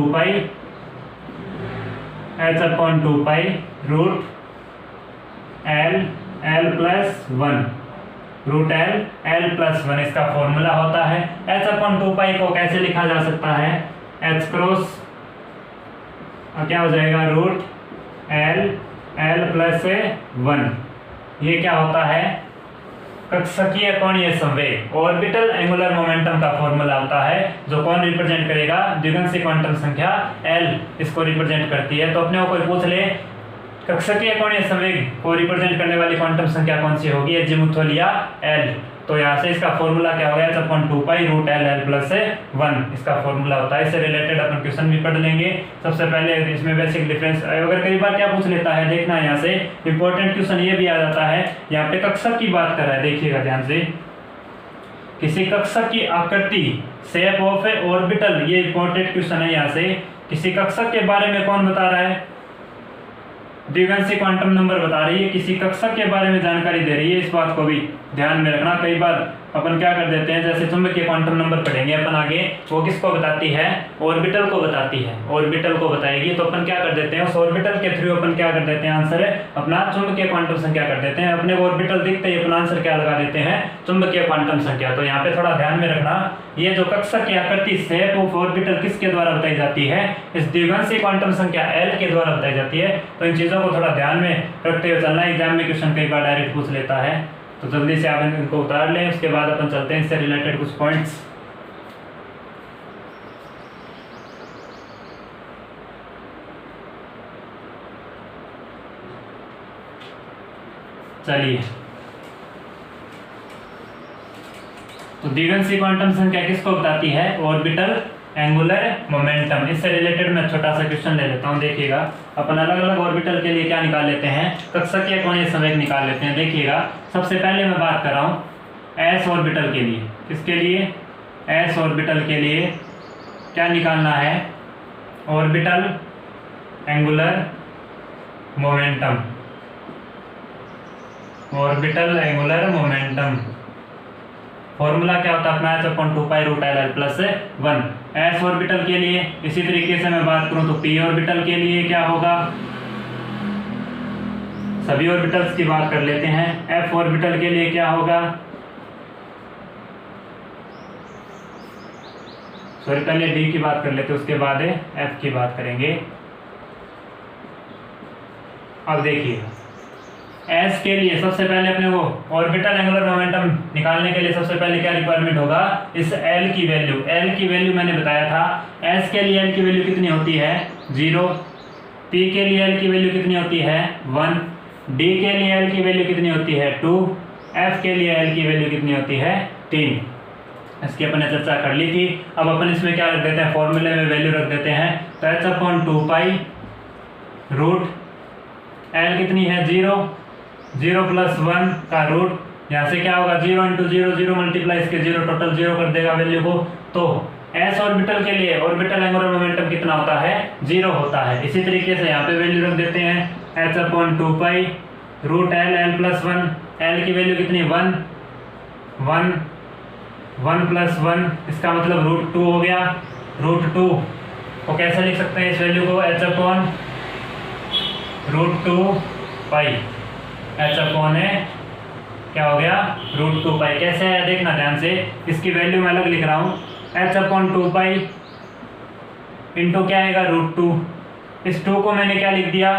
रूट L+1 इसका फॉर्मूला होता है। h/2 को कैसे लिखा जा सकता है, h क्रॉस क्या हो जाएगा, रूट L+1। ये क्या होता है, कक्षकीय कोणीय संवेग। ऑर्बिटल एंगुलर मोमेंटम का फॉर्मूला होता है जो कौन रिप्रेजेंट करेगा, द्विगंशी क्वांटम संख्या L इसको रिप्रेजेंट करती है। तो अपने को कोई पूछ ले कक्षकीय कोणीय संवेग को रिप्रेजेंट करने वाली क्वांटम संख्या कौन सी होगी, एजीमुथल या L। तो यहाँ से इसका फॉर्मूला क्या हो गया, h/2 रूट L+1 इसका फॉर्मूला होता है। इससे रिलेटेड अपन क्वेश्चन भी पढ़ लेंगे। सबसे पहले इसमें बेसिक डिफरेंस, अगर कई बार क्या पूछ लेता है, देखना यहाँ से इंपॉर्टेंट क्वेश्चन ये भी आ जाता है। यहाँ पे कक्षक की बात कर रहा है, देखिएगा ध्यान से। किसी कक्षक की आकृति, शेप ऑफ ए ऑर्बिटल, ये इंपॉर्टेंट क्वेश्चन है। यहाँ से किसी कक्षक के बारे में कौन बता रहा है, द्विगंशी क्वांटम नंबर बता रही है, किसी कक्षक के बारे में जानकारी दे रही है। इस बात को भी ध्यान में रखना। कई बार अपन क्या कर देते हैं, जैसे चुंबकीय क्वांटम नंबर पढ़ेंगे अपन आगे, वो किसको बताती है, ऑर्बिटल को बताती है, ऑर्बिटल को बताएगी। तो अपन क्या कर देते हैं, उस ऑर्बिटल के थ्रू अपन क्या कर देते हैं, आंसर अपना चुंबकीय क्वांटम संख्या कर देते हैं। अपने को ऑर्बिटल दिखते ही अपन आंसर क्या लगा देते हैं, चुंबकीय क्वांटम संख्या। तो यहाँ पे थोड़ा ध्यान में रखना, ये जो कक्षक की आकृति, शेप ऑफ ऑर्बिटल किसके द्वारा बताई जाती है, इस द्विगंशी क्वांटम संख्या L के द्वारा बताई जाती है। तो इन चीजों को थोड़ा ध्यान में रखते हुए चलना। एग्जाम में क्वेश्चन कई बार डायरेक्ट पूछ लेता है, तो जल्दी से आप इनको उतार लें। उसके बाद अपन चलते हैं इससे रिलेटेड कुछ पॉइंट्स। चलिए, तो द्विगंशी क्वांटम संख्या किसको बताती है, ऑर्बिटल एंगुलर मोमेंटम। इससे रिलेटेड मैं छोटा सा क्वेश्चन ले लेता हूं, देखिएगा। अपन अलग अलग ऑर्बिटल के लिए क्या निकाल लेते हैं, कक्षकीय कोणीय संवेग निकाल लेते हैं। देखिएगा, सबसे पहले मैं बात कर रहा हूं एस ऑर्बिटल के लिए। किसके लिए, एस ऑर्बिटल के लिए क्या निकालना है, orbital angular momentum, orbital angular momentum. Formula क्या होता है अपना, h/2 root L+1। S orbital के लिए इसी तरीके से मैं बात करूं तो p ऑर्बिटल के लिए क्या होगा, सभी ऑर्बिटल्स की बात कर लेते हैं। f ऑर्बिटल के लिए क्या होगा, सॉरी पहले d की बात कर लेते हैं, उसके बाद f की बात करेंगे। अब देखिए, एस के लिए सबसे पहले अपने को ऑर्बिटल एंगुलर मोमेंटम निकालने के लिए सबसे पहले क्या रिक्वायरमेंट होगा, इस एल की वैल्यू। एल की वैल्यू मैंने बताया था, एस के लिए एल की वैल्यू कितनी होती है, 0। पी के लिए एल की वैल्यू कितनी होती है, 1। डी के लिए एल की वैल्यू कितनी होती है, 2। एफ के लिए एल की वैल्यू कितनी होती है, 3। इसकी अपन ने चर्चा कर ली थी। अब अपन इसमें क्या रख देते हैं, फॉर्मूले में वैल्यू रख देते हैं। तो h/2 रूट एल कितनी है, 0। 0+1 का रूट, यहाँ से क्या होगा, 0 × 0 0 मल्टीप्लाई इसके 0, टोटल 0 कर देगा वैल्यू को। तो एस ऑर्बिटल के लिए ऑर्बिटल एंगुलर मोमेंटम कितना होता है, 0 होता है। इसी तरीके से यहाँ पे वैल्यू रख देते हैं h/2 रूट L+1। एल की वैल्यू कितनी, 1 1+1, इसका मतलब √2 हो गया। √2 को कैसे लिख सकते हैं इस वैल्यू को, h/√2π। क्या हो गया, √2π। कैसे है देखना ध्यान से, इसकी वैल्यू मैं अलग लिख रहा हूँ। h/2π इंटू क्या आएगा, √2। इस 2 को मैंने क्या लिख दिया,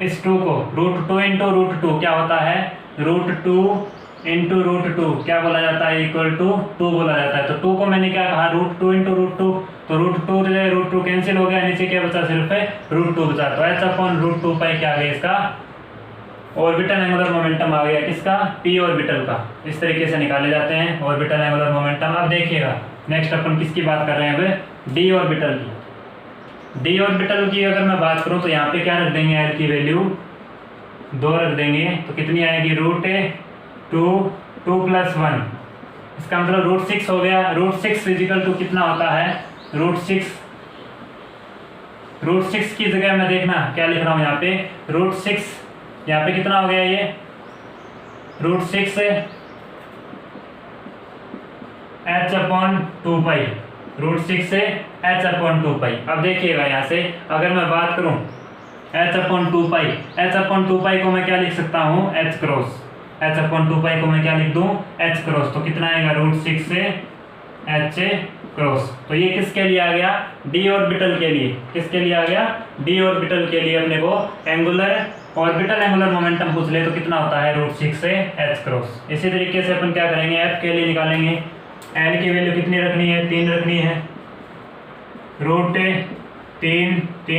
इस 2 को √2 इंटू √2 क्या होता है, √2 इंटू √2 क्या बोला जाता है, इक्वल टू 2 बोला जाता है। तो 2 को मैंने क्या कहा, √2 इंटू √2। तो √2 कैंसिल हो गया, नीचे क्या बचा, सिर्फ √2 बचा। तो h/√2π क्या आ गया, इसका ऑर्बिटल एंगुलर मोमेंटम आ गया, किसका, p ऑर्बिटल का। इस तरीके से निकाले जाते हैं ऑर्बिटल एंगुलर मोमेंटम। अब देखिएगा नेक्स्ट अपन किसकी बात कर रहे हैं, d ऑर्बिटल की। डी ऑर्बिटल की अगर मैं बात करूं तो यहाँ पे क्या रख देंगे, एल की वैल्यू 2 रख देंगे, तो कितनी आएगी, √2 + 1, इसका मतलब √6 हो गया। √6 इजिकल टू कितना होता है, √6 की जगह मैं देखना क्या लिख रहा हूँ यहाँ पे, √6 यहाँ पे कितना हो गया, ये √6 h/2π, √6 से h/2π। अब देखिएगा यहाँ से अगर मैं बात करूँ h/2π को मैं क्या लिख सकता हूँ, h/2π को मैं क्या लिख दूँ, h×, तो कितना आएगा, √6 से h×। तो ये किसके लिए आ गया, डी ऑर्बिटल के लिए। किसके लिए आ गया, डी ऑर्बिटल के लिए। अपने को ऑर्बिटल एंगुलर मोमेंटम पूछ ले तो कितना होता है, √6 से h×। इसी तरीके से अपन क्या करेंगे, एफ के लिए निकालेंगे। एल की वैल्यू कितनी रखनी है, 3 रखनी है, √3 +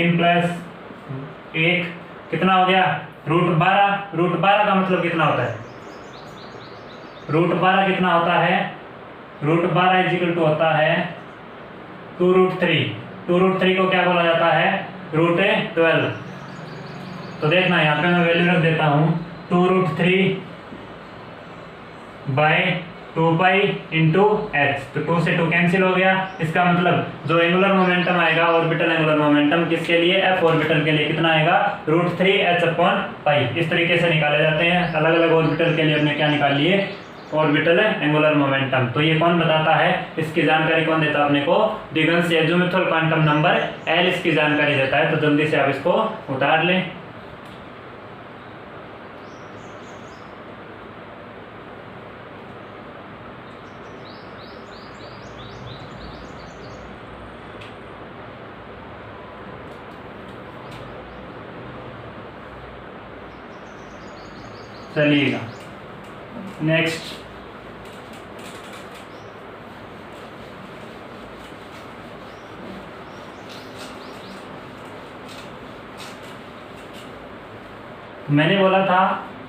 1 कितना हो गया, √12। √12 का मतलब कितना होता है, √12 कितना होता है, √12 इजिकल टू होता है 2√3। 2√3 को क्या बोला जाता है, √12। तो देखना यहाँ पे मैं वैल्यू रख देता हूँ 2√3/2π × h, तो 2 से 2 कैंसिल हो गया। इसका मतलब जो एंगुलर मोमेंटम आएगा, ऑर्बिटल एंगुलर मोमेंटम किसके लिए, एफ ऑर्बिटल के लिए, कितना आएगा, √3h/π। इस तरीके से निकाले जाते हैं। अलग अलग ऑर्बिटल के लिए हमने क्या निकाल लिए, ऑर्बिटल एंगुलर मोमेंटम। तो ये कौन बताता है, इसकी जानकारी कौन देता है अपने को, दिगंश एज़िमुथल क्वांटम नंबर एल इसकी जानकारी देता है। तो जल्दी से आप इसको उतार लें। चलिएगा नेक्स्ट, मैंने बोला था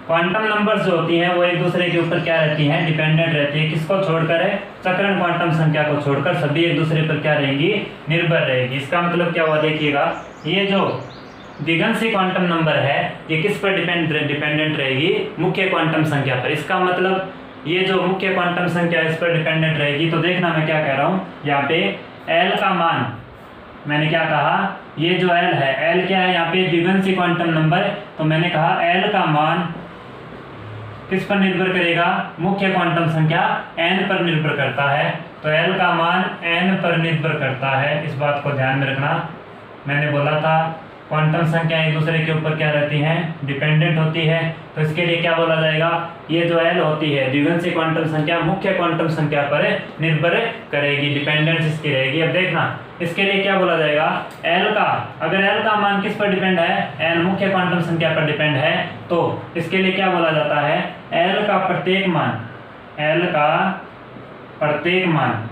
क्वांटम नंबर्स जो होती हैं वो एक दूसरे के ऊपर क्या रहती हैं, डिपेंडेंट रहती है। किसको छोड़कर है, सकरण क्वांटम संख्या को छोड़कर सभी एक दूसरे पर क्या रहेंगी, निर्भर रहेगी। इसका मतलब क्या हुआ, देखिएगा ये जो दिगंशी क्वांटम नंबर है ये किस पर डिपेंडेंट रहेगी, मुख्य क्वांटम संख्या पर। इसका मतलब ये जो मुख्य क्वांटम संख्या इस पर डिपेंडेंट रहेगी। तो देखना मैं क्या कह रहा हूँ, यहाँ पे एल का मान, मैंने क्या कहा, ये जो एल है, एल क्या है यहाँ पे, दिगंशी क्वांटम नंबर। तो मैंने कहा एल का मान किस पर निर्भर करेगा, मुख्य क्वांटम संख्या n पर निर्भर करता है। तो l का मान n पर निर्भर करता है, इस बात को ध्यान में रखना। मैंने बोला था क्वांटम संख्या एक दूसरे के ऊपर क्या रहती हैं, डिपेंडेंट होती है। तो इसके लिए क्या बोला जाएगा, ये जो l होती है द्विगंशी क्वांटम संख्या मुख्य क्वांटम संख्या पर निर्भर करेगी, डिपेंडेंस इसकी रहेगी। अब देखना इसके लिए क्या बोला जाएगा, l का, अगर l का मान किस पर डिपेंड है, n मुख्य क्वांटम संख्या पर डिपेंड है, तो इसके लिए क्या बोला जाता है, l का प्रत्येक मान, l का प्रत्येक मान,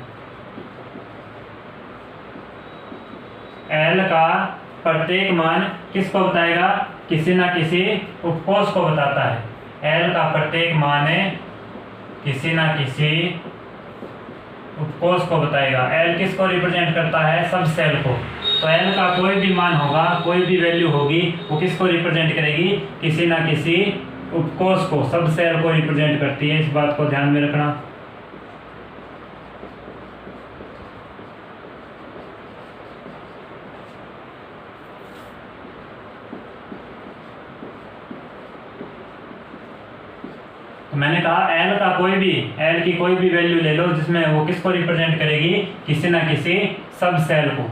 l का प्रत्येक मान किसको बताएगा, किसी ना किसी उपकोष को बताता है। l का प्रत्येक मान किसी ना किसी उपकोष को बताएगा। l किसको रिप्रेजेंट करता है, सब सेल को। तो l का कोई भी मान होगा, कोई भी वैल्यू होगी, वो किसको रिप्रेजेंट करेगी, किसी ना किसी उपकोष को, सब सेल को रिप्रेजेंट करती है। इस बात को ध्यान में रखना। मैंने कहा l का कोई भी, l की कोई भी वैल्यू ले लो जिसमें वो किसको रिप्रेजेंट करेगी, किसी ना किसी सब सेल को।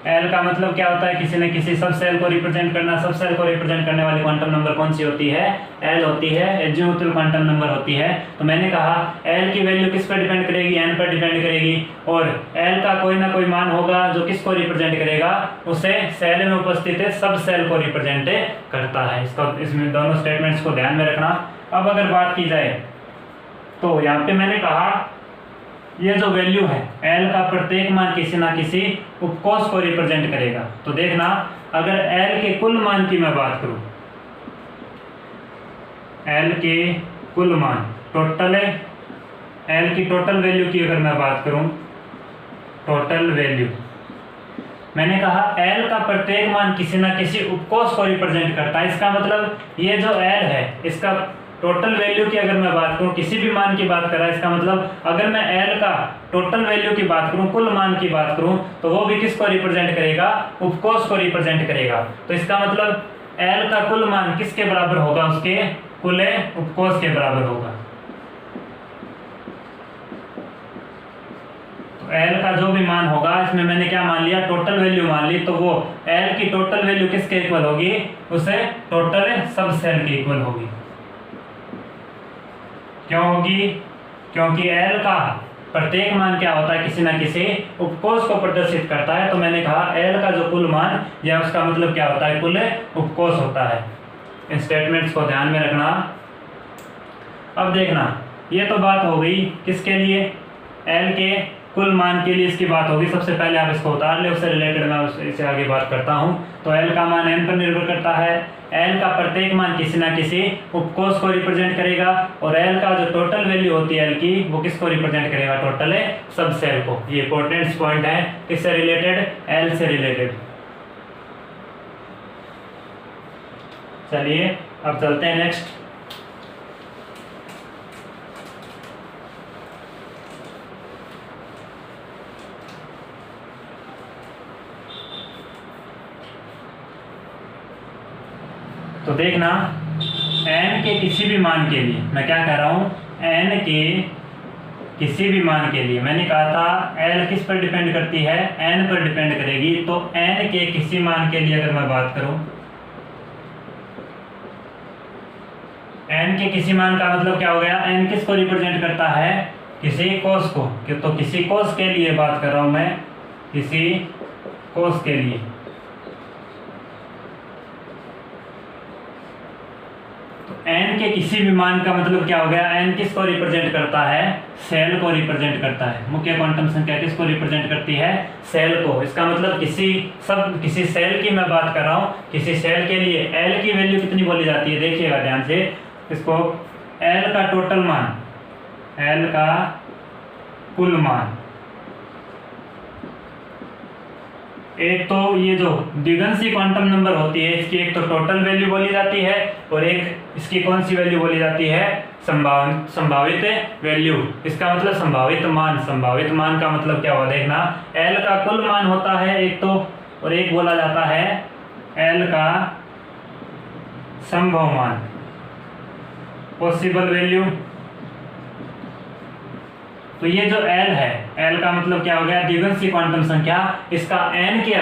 l का मतलब क्या होता है, किसी न किसी सब सेल को रिप्रेजेंट करना। सब सेल को रिप्रेजेंट करने वाली क्वांटम नंबर कौन सी होती है, l होती है, एज़िमुथल क्वांटम नंबर होती है। तो मैंने कहा l की वैल्यू किस पर डिपेंड करेगी, n पर डिपेंड करेगी, और l का कोई ना कोई मान होगा जो किसको रिप्रेजेंट करेगा, उसे सेल में उपस्थित सब सेल को रिप्रेजेंट करता है। इसको, इसमें दोनों स्टेटमेंट्स को ध्यान में रखना। अब अगर बात की जाए तो यहाँ पे मैंने कहा ये जो वैल्यू है l का प्रत्येक मान किसी ना किसी उपकोष को रिप्रेजेंट करेगा। तो देखना अगर l के कुल मान की मैं बात करूं, l के कुल मान टोटल है, l की टोटल वैल्यू की अगर मैं बात करूं, टोटल वैल्यू मैंने कहा L का प्रत्येक मान किसी ना किसी उपकोष को रिप्रेजेंट करता है। इसका मतलब ये जो L है इसका टोटल वैल्यू की अगर मैं बात करूं, किसी भी मान की बात कर रहा है, इसका मतलब अगर मैं L का टोटल वैल्यू की बात करूं, कुल मान की बात करूं, तो वो भी किसको रिप्रेजेंट करेगा? उपकोष को रिप्रेजेंट करेगा। तो इसका मतलब L का कुल मान किसके बराबर होगा? उसके कुल उपकोष के बराबर होगा। तो L का जो भी मान होगा, इसमें मैंने क्या मान लिया? टोटल वैल्यू मान ली, तो वो L की टोटल वैल्यू किसके इक्वल होगी? उसे टोटल सब सेल के इक्वल होगी। क्यों होगी? क्योंकि L का प्रत्येक मान क्या होता है? किसी ना किसी उपकोष को प्रदर्शित करता है। तो मैंने कहा L का जो कुल मान या उसका मतलब क्या होता है? कुल उपकोष होता है। इन स्टेटमेंट्स को ध्यान में रखना। अब देखना, ये तो बात हो गई किसके लिए? L के कुल मान के लिए इसकी बात होगी। सबसे पहले आप इसको उतार ले, उससे रिलेटेड मैं इससे आगे बात करता हूँ। तो L का मान n पर निर्भर करता है। L का प्रत्येक मान किसी ना किसी उपकोष को रिप्रेजेंट करेगा और L का जो टोटल वैल्यू होती है L की, वो किसको रिप्रेजेंट करेगा? टोटल सब सेल को। ये इंपॉर्टेंट पॉइंट है। किससे रिलेटेड? L से रिलेटेड। चलिए अब चलते हैं नेक्स्ट। तो देखना, n के किसी भी मान के लिए, मैं क्या कह रहा हूं? n के किसी भी मान के लिए मैंने कहा था L किस पर डिपेंड करती है? n पर डिपेंड करेगी। तो n के किसी मान के लिए अगर मैं बात करूं, n के किसी मान का मतलब क्या हो गया? n किसको रिप्रेजेंट करता है? किसी कोष को। तो किसी कोष के लिए बात कर रहा हूं मैं, किसी कोष के लिए। n के किसी भी मान का मतलब क्या हो गया? n किसको रिप्रेजेंट करता है? सेल को रिप्रेजेंट करता है। मुख्य क्वांटम संख्या किसको रिप्रेजेंट करती है? सेल को। इसका मतलब किसी सेल की मैं बात कर रहा हूँ। किसी सेल के लिए L की वैल्यू कितनी बोली जाती है? देखिएगा ध्यान से इसको। L का टोटल मान, L का कुल मान, एक तो ये जो द्विगुणित क्वांटम नंबर होती है इसकी एक तो टोटल वैल्यू बोली जाती है और एक इसकी कौन सी वैल्यू बोली जाती है? संभावित वैल्यू। इसका मतलब संभावित मान। संभावित मान का मतलब क्या हुआ? देखना, L का कुल मान होता है एक तो, और एक बोला जाता है L का संभव मान, पॉसिबल वैल्यू। तो ये जो L है, L का मतलब क्या हो गया? द्विगुणित क्वांटम संख्या। इसका n के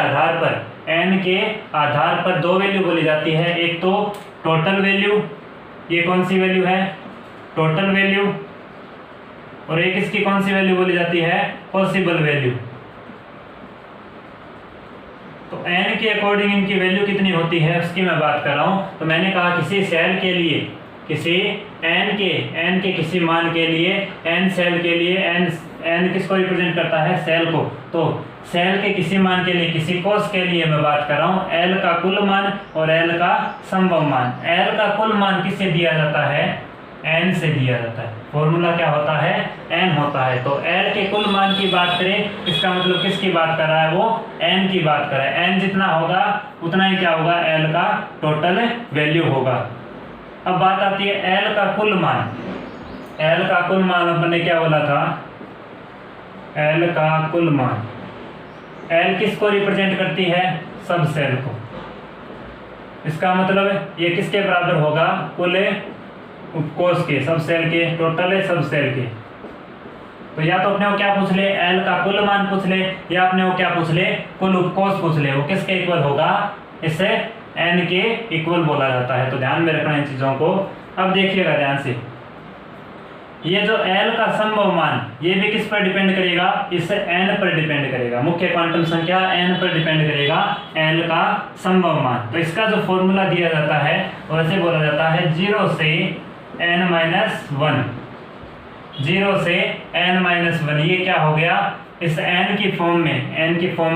आधार पर दो वैल्यू बोली जाती है। एक तो टोटल वैल्यू, ये कौन सी वैल्यू है? Total value. और एक इसकी कौन सी वैल्यू बोली जाती है? Possible value. तो n के अकॉर्डिंग इनकी वैल्यू कितनी होती है उसकी मैं बात कर रहा हूं। तो मैंने कहा किसी सेल के लिए, किसी n के किसी मान के लिए, n सेल के लिए, n किसको रिप्रेजेंट करता है? सेल को। तो सेल के किसी मान के लिए, किसी कोष के लिए मैं बात कर रहा हूँ L का कुल मान और L का संभव मान। L का कुल मान किससे दिया जाता है? n से दिया जाता है। फॉर्मूला क्या होता है? n होता है। तो L के कुल मान की बात करें, इसका मतलब किसकी बात कर रहा है? वो n की बात कर रहा है। n जितना होगा उतना ही क्या होगा? L का टोटल वैल्यू होगा। अब बात आती है L का कुल मान। L का कुल मान अपने क्या बोला था? L का कुल मान, L किसको रिप्रेजेंट करती है? सब सेल को। इसका मतलब ये किसके बराबर होगा? कुल उपकोष के, सब सेल के, टोटल सब सेल के। तो या तो अपने को क्या पूछ ले? L का कुल मान पूछ ले, या अपने को क्या पूछ ले? कुल उपकोष पूछ ले। वो किसके इक्वल होगा? इससे n के इक्वल बोला जाता है। तो ध्यान में रखना इन चीजों को। अब देखिएगा ध्यान से, ये जो L का संभव मान, ये भी किस पर डिपेंड करेगा? इससे n पर डिपेंड करेगा। मुख्य क्वांटम संख्या n पर डिपेंड करेगा, L का संभव मान। तो इसका जो फॉर्मूला दिया जाता है वैसे बोला जाता है 0 से n-1। 0 से n-1, ये क्या हो गया? इस n की फॉर्म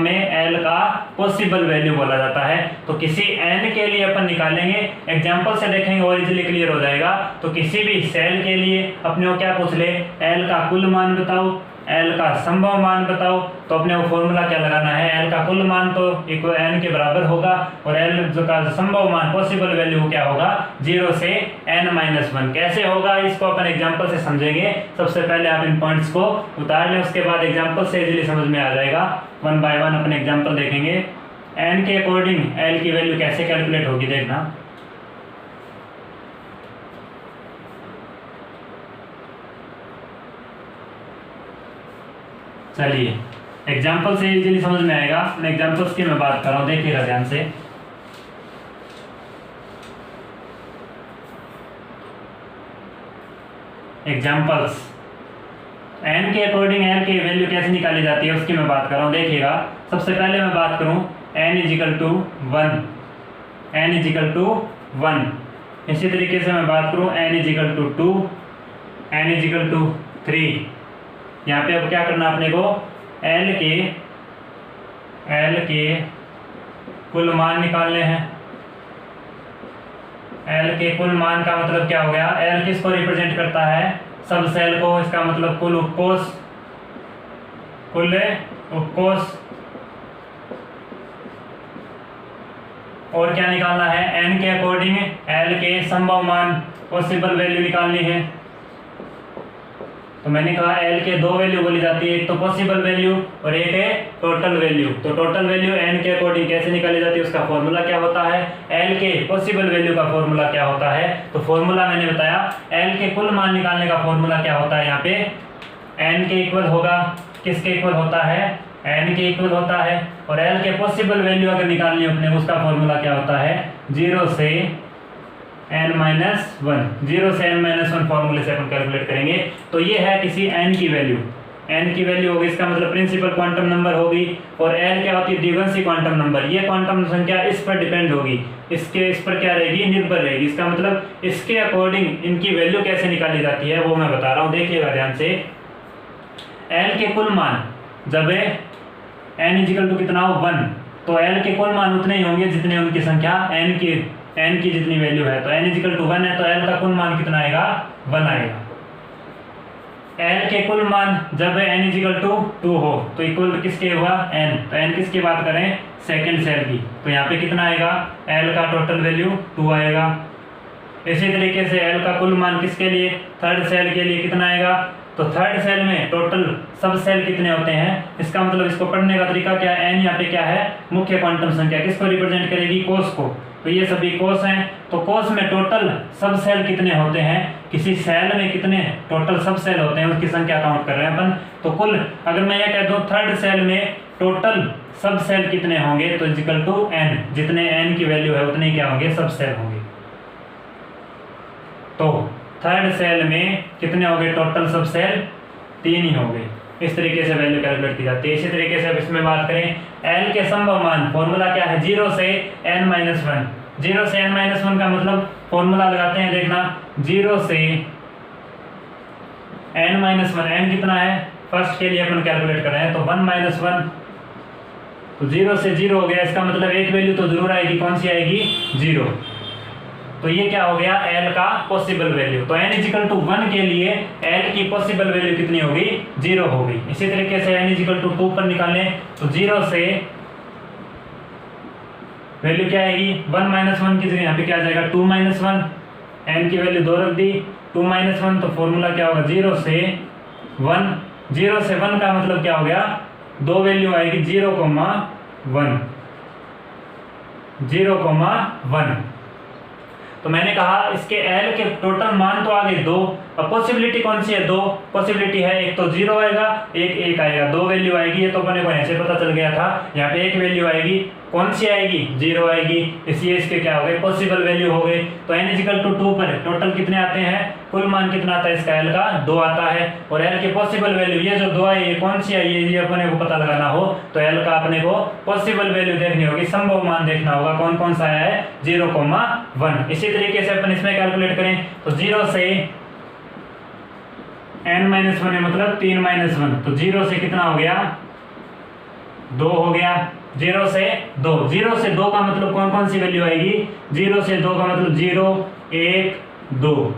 में L का पॉसिबल वैल्यू बोला जाता है। तो किसी n के लिए अपन निकालेंगे, एग्जांपल से देखेंगे और इजीली क्लियर हो जाएगा। तो किसी भी सेल के लिए अपने को क्या पूछ ले? L का कुल मान बताओ, एल का संभव मान बताओ, तो अपने को फॉर्मूला क्या लगाना है, एल का कुल मान तो इक्वल एन के बराबर होगा और एल जो का संभव मान पॉसिबल वैल्यू क्या होगा 0 से n-1। कैसे होगा इसको अपन एग्जांपल से समझेंगे। सबसे पहले आप इन पॉइंट्स को उतार लें, उसके बाद एग्जांपल से इजीली समझ में आ जाएगा। 1 बाय 1 अपने एग्जांपल देखेंगे। n के अकॉर्डिंग एल की वैल्यू कैसे कैलकुलेट होगी देखना। चलिए एग्जाम्पल से इजीली समझ में आएगा। एग्जाम्पल्स की मैं बात कर रहा हूँ, देखिएगा ध्यान से। एग्जाम्पल्स n के अकॉर्डिंग एल की वैल्यू कैसे निकाली जाती है उसकी मैं बात कर रहा हूँ, देखिएगा। सबसे पहले मैं बात करूँ n = 1, n = 1। इसी तरीके से मैं बात करूँ n = 2, n = 3। यहाँ पे अब क्या करना अपने को, L के कुल मान निकालने हैं। L के कुल मान का मतलब क्या हो गया, L किसको रिप्रेजेंट करता है, सब सेल को। इसका मतलब कुल उपकोष, कुल उपकोष। और क्या निकालना है, n के अकॉर्डिंग L के संभव मान पॉसिबल वैल्यू निकालनी है। तो मैंने कहा L के दो वैल्यू बोली जाती है, एक तो पॉसिबल वैल्यू और एक है टोटल वैल्यू। तो टोटल वैल्यू n के अकॉर्डिंग कैसे निकाली जाती है, उसका फॉर्मूला क्या होता है, L के पॉसिबल वैल्यू का फॉर्मूला क्या होता है। तो फॉर्मूला मैंने बताया, L के कुल मान निकालने का फॉर्मूला क्या होता है, यहाँ पे n के इक्वल होगा, किसके इक्वल होता है, n के इक्वल होता है। और L के पॉसिबल वैल्यू अगर निकालनी है अपने, उसका फॉर्मूला क्या होता है, 0 से n-1, 0 से n-1 फॉर्मूले से अपन कैलकुलेट करेंगे। तो ये है किसी n की वैल्यू, n की वैल्यू होगी, इसका मतलब प्रिंसिपल क्वांटम नंबर होगी। और l क्या होती है, द्विघांसी क्वांटम नंबर। ये क्वांटम संख्या इस पर डिपेंड होगी, इस पर क्या रहेगी, निर्भर रहेगी। इसका मतलब इसके अकॉर्डिंग इनकी वैल्यू कैसे निकाली जाती है वो मैं बता रहा हूँ, देखिएगा ध्यान से। l के कुल मान जब n = कितना हो, 1, तो l के कुल मान उतने ही होंगे जितने उनकी संख्या n की जितनी वैल्यू है। तो n = 1 है, तो l का कुल मान कितना आएगा, 1 आएगा। l के कुल मान जब n = 2 हो तो इक्वल किसके हुआ, n। तो n किसकी बात करें, सेकंड सेल की। तो यहाँ पे कितना आएगा, l का टोटल वैल्यू 2 आएगा। इसी तरीके से l का कुल मान किसके लिए, थर्ड सेल के लिए कितना आएगा। तो थर्ड सेल में टोटल सब सेल कितने होते हैं, इसका मतलब इसको पढ़ने का तरीका क्या है, n यहाँ पे क्या है, मुख्य क्वांटम संख्या, किसको रिप्रेजेंट करेगी, कोष को। तो ये सभी कोष हैं, तो कोष में टोटल सब सेल कितने होते हैं, किसी सेल में कितने टोटल सब सेल होते हैं उसकी संख्या काउंट कर रहे हैं अपन। तो कुल अगर मैं ये कह दूं थर्ड सेल में टोटल सब सेल कितने होंगे, तो = n, जितने n की वैल्यू है उतने क्या होंगे, सब सेल होंगे। तो थर्ड सेल में कितने हो गए टोटल सब सेल, 3 ही हो गए। इस तरीके से वैल्यू कैलकुलेट की जाती है। इसी तरीके से अब इसमें बात करें, L के संभव मान, फॉर्मूला क्या है, 0 से n-1। 0 से n-1 का मतलब फॉर्मूला लगाते हैं, देखना 0 से n-1, n कितना है, फर्स्ट के लिए अपन कैलकुलेट कर रहे हैं, तो 1-1, तो 0 से 0 हो गया। इसका मतलब एक वैल्यू तो जरूर आएगी, कौन सी आएगी, 0। तो ये क्या हो गया, L का पॉसिबल वैल्यू। तो n = 1 के लिए L की पॉसिबल वैल्यू कितनी होगी, 0 होगी। इसी तरीके से n = 2 पर निकालें, तो 0 से वैल्यू क्या आएगी, 1-1 की जगह यहाँ पे क्या आ जाएगा, 2-1। n की वैल्यू 2 रख दी, 2-1, तो फॉर्मूला क्या होगा, 0 से 1। 0 से 1 का मतलब क्या हो गया, दो वैल्यू आएगी, 0,1, 0,1। तो मैंने कहा इसके L के टोटल मान तो आ गए 2, अब पॉसिबिलिटी कौन सी है, 2 पॉसिबिलिटी है, एक तो 0 आएगा, एक 1 आएगा, 2 वैल्यू आएगी। ये तो अपने को ऐसे पता चल गया था। यहाँ पे एक वैल्यू आएगी, कौन सी आएगी, 0 आएगी, इसलिए इसके क्या हो गए, पॉसिबल वैल्यू हो गए। तो n = 2 पर टोटल कितने आते हैं, कुल मान कितना आता है इसका, L का 2 आता है। और L के पॉसिबल वैल्यू, ये जो 2 आई ये कौन सी आई है, ये अपने को पता लगाना हो तो L का अपने को पॉसिबल वैल्यू देखनी होगी, संभव मान देखना होगा, कौन कौन सा आया है, 0,1। इसी तरीके से अपन इसमें कैलकुलेट करें, तो 0 से n-1 है, मतलब 3-1, तो 0 से कितना हो गया, 2 हो गया। 0 से 2, 0 से 2 का मतलब कौन कौन सी वैल्यू आएगी, 0 से 2 का मतलब 0, 1, 2।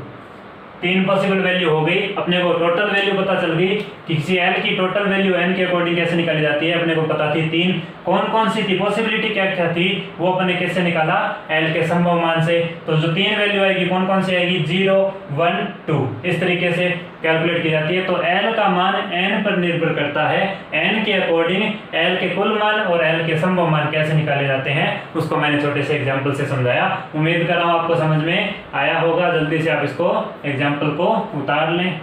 तीन पॉसिबल वैल्यू हो गई, अपने को टोटल वैल्यू पता चल गई कि किसी एल की टोटल वैल्यू एन के अकॉर्डिंग कैसे निकाली जाती है, अपने को पता थी तीन, कौन कौन सी थी पॉसिबिलिटी क्या क्या थी, वो अपने कैसे निकाला, एल के संभव मान से। तो जो तीन वैल्यू आएगी कौन कौन सी आएगी, 0 1 2, इस तरीके से कैलकुलेट की जाती है। तो एल का मान एन पर निर्भर करता है, एन के अकॉर्डिंग एल के कुल मान और एल के संभव मान कैसे निकाले जाते हैं, उसको मैंने छोटे से एग्जाम्पल से समझाया। उम्मीद कर रहा हूँ आपको समझ में आया होगा। जल्दी से आप इसको एग्जाम्पल को उतार लें।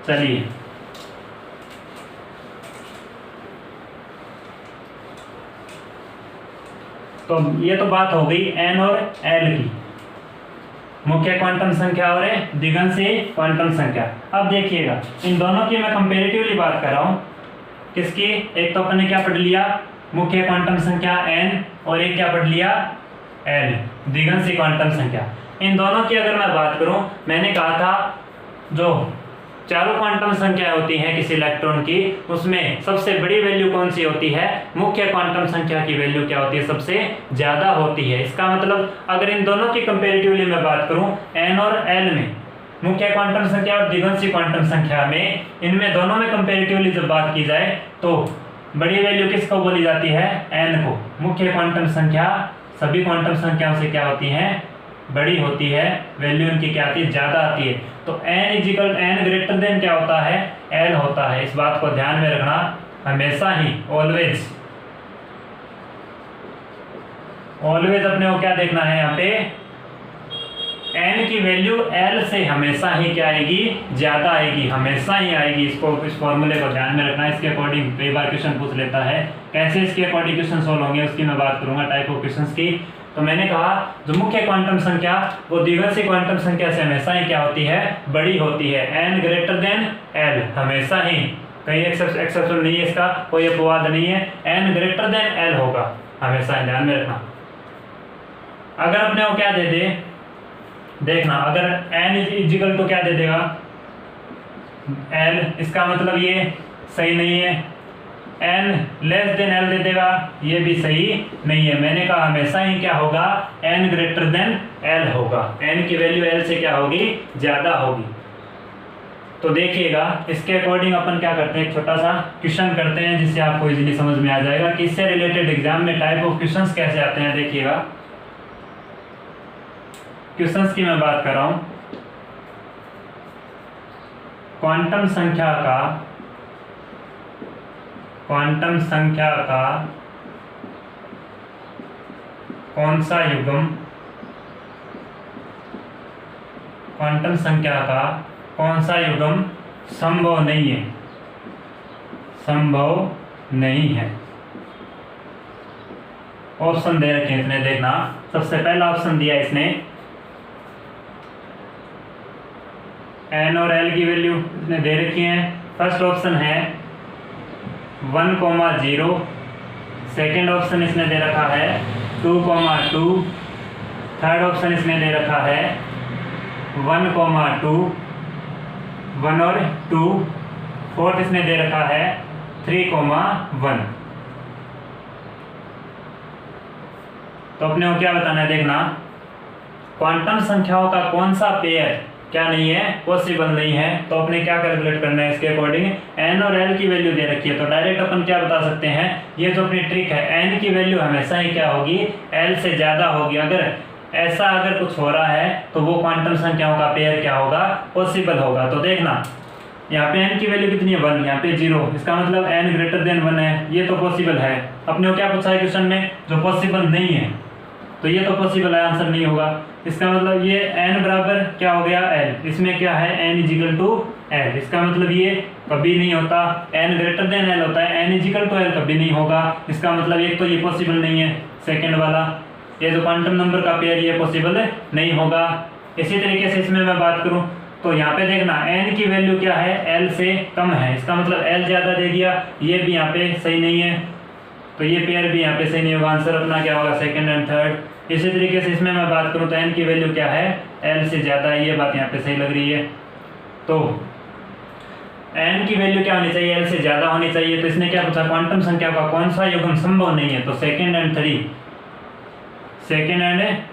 चलिए, तो ये तो बात हो गई एन और एल की, मुख्य क्वांटम संख्या और दिगंशीय क्वांटम संख्या। अब देखिएगा, इन दोनों की मैं कंपैरेटिवली बात कर रहा हूँ। किसकी, एक तो अपन ने क्या पढ़ लिया, मुख्य क्वांटम संख्या एन, और एक क्या पढ़ लिया, एल, दिगंशीय क्वांटम संख्या। इन दोनों की अगर मैं बात करूं, मैंने कहा था जो चारों क्वांटम संख्या होती हैं किसी इलेक्ट्रॉन की, उसमें सबसे बड़ी वैल्यू कौन सी होती है, मुख्य क्वांटम संख्या की वैल्यू क्या होती है, सबसे ज्यादा होती है। इसका मतलब अगर इन दोनों की कंपैरेटिवली मैं बात करूं, एन और एल में, मुख्य क्वांटम संख्या और दिगंशीय क्वांटम संख्या में, इनमें दोनों में कंपैरेटिवली जब बात की जाए तो बड़ी वैल्यू किसको बोली जाती है, एन को। मुख्य क्वांटम संख्या सभी क्वांटम संख्याओं से क्या होती है, बड़ी होती है, वैल्यू इनकी क्या आती है, ज्यादा आती है। तो n ग्रेटर देन क्या होता है, l होता है। इस बात को ध्यान में रखना हमेशा ही, ऑलवेज अपने को क्या देखना है, यहाँ पे n की वैल्यू l से हमेशा ही क्या आएगी, ज्यादा आएगी, हमेशा ही आएगी। इसको, इस फॉर्मूले को ध्यान में रखना। इसके अकॉर्डिंग कई बार क्वेश्चन पूछ लेता है, कैसे इसके अकॉर्डिंग क्वेश्चन सोल्व होंगे उसकी मैं बात करूंगा, टाइप ऑफ क्वेश्चंस की। तो मैंने कहा जो मुख्य क्वांटम संख्या वो दिगंशीय क्वांटम संख्या से हमेशा ही क्या होती है, बड़ी होती है। n ग्रेटर देन l, हमेशा ही, कहीं एक्सेप्शन नहीं है, इसका कोई अपवाद नहीं है, n ग्रेटर देन l होगा हमेशा, ध्यान में रखना। अगर अपने को क्या दे दे, देखना, अगर n इक्वल टू क्या दे देगा, l, इसका मतलब ये सही नहीं है। n लेस देन l दे देगा, ये भी सही नहीं है। मैंने कहा हमेशा ही क्या होगा, n ग्रेटर देन l होगा, n की वैल्यू l से क्या होगी, ज्यादा होगी। तो देखिएगा, इसके अकॉर्डिंग अपन क्या करते हैं, एक छोटा सा क्वेश्चन करते हैं जिससे आपको इजीली समझ में आ जाएगा कि इससे रिलेटेड एग्जाम में टाइप ऑफ क्वेश्चंस कैसे आते हैं। देखिएगा, क्वेश्चंस की मैं बात कर रहा हूं, क्वांटम संख्या का कौन सा युग्म, क्वांटम संख्या का कौन सा युग्म संभव नहीं है, संभव नहीं है। ऑप्शन दे रखे हैं इसने, देखना, सबसे पहला ऑप्शन दिया इसने n और l की वैल्यू इसने दे रखी है। फर्स्ट ऑप्शन है 1,0, सेकेंड ऑप्शन इसने दे रखा है 2,2, थर्ड ऑप्शन इसने दे रखा है 1,2, 1 और 2, फोर्थ इसने दे रखा है 3,1। तो अपने को क्या बताना है, देखना, क्वांटम संख्याओं का कौन सा पेयर क्या नहीं है, पॉसिबल नहीं है। तो अपने क्या कैलकुलेट करना है, इसके अकॉर्डिंग n और l की वैल्यू दे रखी है, तो डायरेक्ट अपन क्या बता सकते हैं, ये जो अपनी ट्रिक है, n की वैल्यू हमेशा ही क्या होगी, l से ज्यादा होगी। अगर कुछ हो रहा है तो वो क्वांटम संख्याओं का पेयर क्या होगा, पॉसिबल होगा। तो देखना, यहाँ पे n की वैल्यू कितनी है, 1, यहाँ पे 0, इसका मतलब n ग्रेटर देन 1 है, ये तो पॉसिबल है। अपने को क्या पूछा है क्वेश्चन में, जो पॉसिबल नहीं है, तो ये तो पॉसिबल है, आंसर नहीं होगा। इसका मतलब ये n बराबर क्या हो गया, l, इसमें क्या है n इजिकल टू l, इसका मतलब ये कभी नहीं होता, n ग्रेटर देन l होता है, n इजिकल टू l कभी नहीं होगा। इसका मतलब एक तो ये पॉसिबल नहीं है, सेकंड वाला ये जो क्वांटम नंबर का पेयर ये पॉसिबल नहीं होगा। इसी तरीके से इसमें मैं बात करूं तो यहाँ पे देखना, n की वैल्यू क्या है, l से कम है, इसका मतलब l ज्यादा दे दिया, ये भी यहाँ पे सही नहीं है, तो ये पेयर भी यहाँ पे सही नहीं होगा। आंसर अपना क्या होगा, सेकंड एंड थर्ड। इसी तरीके से इसमें मैं बात करूं तो n की वैल्यू क्या है, l से ज़्यादा है, ये बात यहाँ पे सही लग रही है। तो n की वैल्यू क्या होनी चाहिए, l से ज़्यादा होनी चाहिए। तो इसने क्या पूछा, क्वांटम संख्या का कौन सा युग्म संभव नहीं है। तो सेकेंड एंड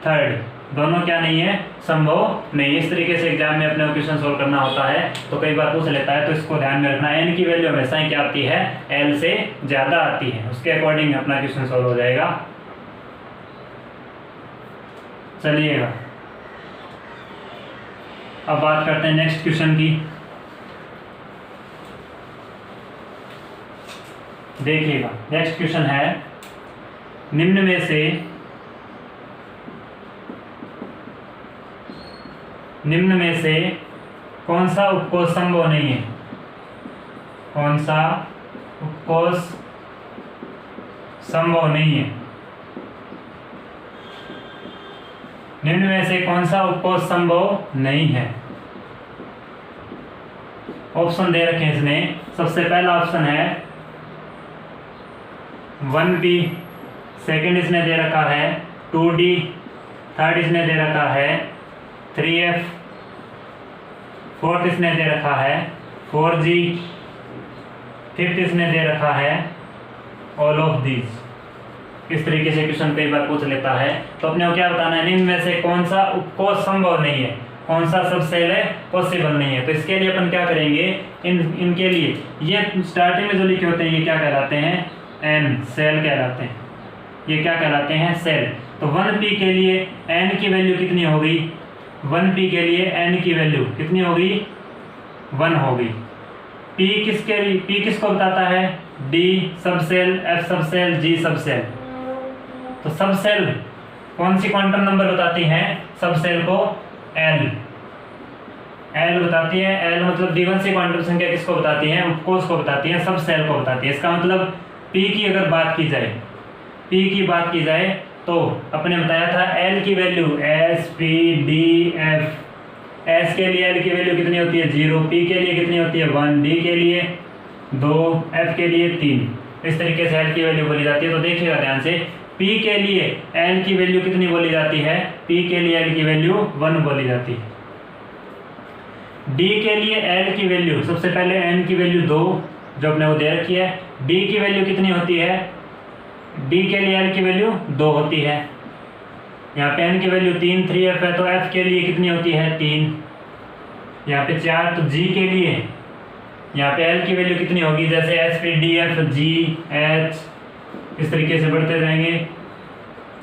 थर्ड दोनों क्या नहीं है, संभव नहीं। इस तरीके से एग्जाम में अपने क्वेश्चन सोल्व करना होता है, तो कई बार पूछ लेता है, तो इसको ध्यान में रखना। n की वैल्यू हमेशा ही क्या आती है, l से ज़्यादा आती है, उसके अकॉर्डिंग अपना क्वेश्चन सोल्व हो जाएगा। चलिएगा अब बात करते हैं नेक्स्ट क्वेश्चन की। देखिएगा नेक्स्ट क्वेश्चन है, निम्न में से कौन सा उपकोष संभव नहीं है, कौन सा उपकोष संभव नहीं है। निम्न में से कौन सा उपकोष संभव नहीं है। ऑप्शन दे रखे हैं इसने। सबसे पहला ऑप्शन है 1B, सेकंड इसने दे रखा है 2D, थर्ड इसने दे रखा है 3F, फोर्थ इसने दे रखा है 4G, फिफ्थ इसने दे रखा है ऑल ऑफ दीज। इस तरीके से क्वेश्चन कई बार पूछ लेता है, तो अपने को क्या बताना है, निम्न में से कौन सा उपकोष संभव नहीं है, कौन सा सबसेल है पॉसिबल नहीं है। तो इसके लिए अपन क्या करेंगे, इनके लिए ये स्टार्टिंग में जो लिखे होते हैं ये क्या कहलाते हैं, एन सेल कहलाते हैं, ये क्या कहलाते हैं, सेल। तो 1p के लिए n की वैल्यू कितनी होगी, 1p के लिए n की वैल्यू कितनी होगी, 1 होगी। p किसको बताता है, d subshell, f subshell, g subshell. तो सबसेल कौन सी क्वांटम नंबर बताती हैं, सबसेल को l बताती है। l मतलब द्विवंशी क्वांटम संख्या किसको बताती है, उपकोष को बताती है, सबसेल को बताती है। इसका मतलब p की अगर बात की जाए, तो अपने बताया था l की value s p d f, s के लिए l की वैल्यू कितनी होती है 0, p के लिए कितनी होती है 1, d के लिए 2, f के लिए 3। इस तरीके से l की वैल्यू बोली जाती है। तो देखिएगा ध्यान से, p के लिए l की वैल्यू कितनी बोली जाती है, p के लिए l की वैल्यू 1 बोली जाती है। d के लिए l की वैल्यू, सबसे पहले n की वैल्यू 2 जो अपने को दे रखी है, d की वैल्यू कितनी होती है, d के लिए l की वैल्यू 2 होती है। यहाँ पे n की वैल्यू 3, 3f है, तो f के लिए कितनी होती है 3, यहाँ पे 4। तो g के लिए यहाँ पे l की वैल्यू कितनी होगी, जैसे s p d f g h इस तरीके से बढ़ते जाएंगे।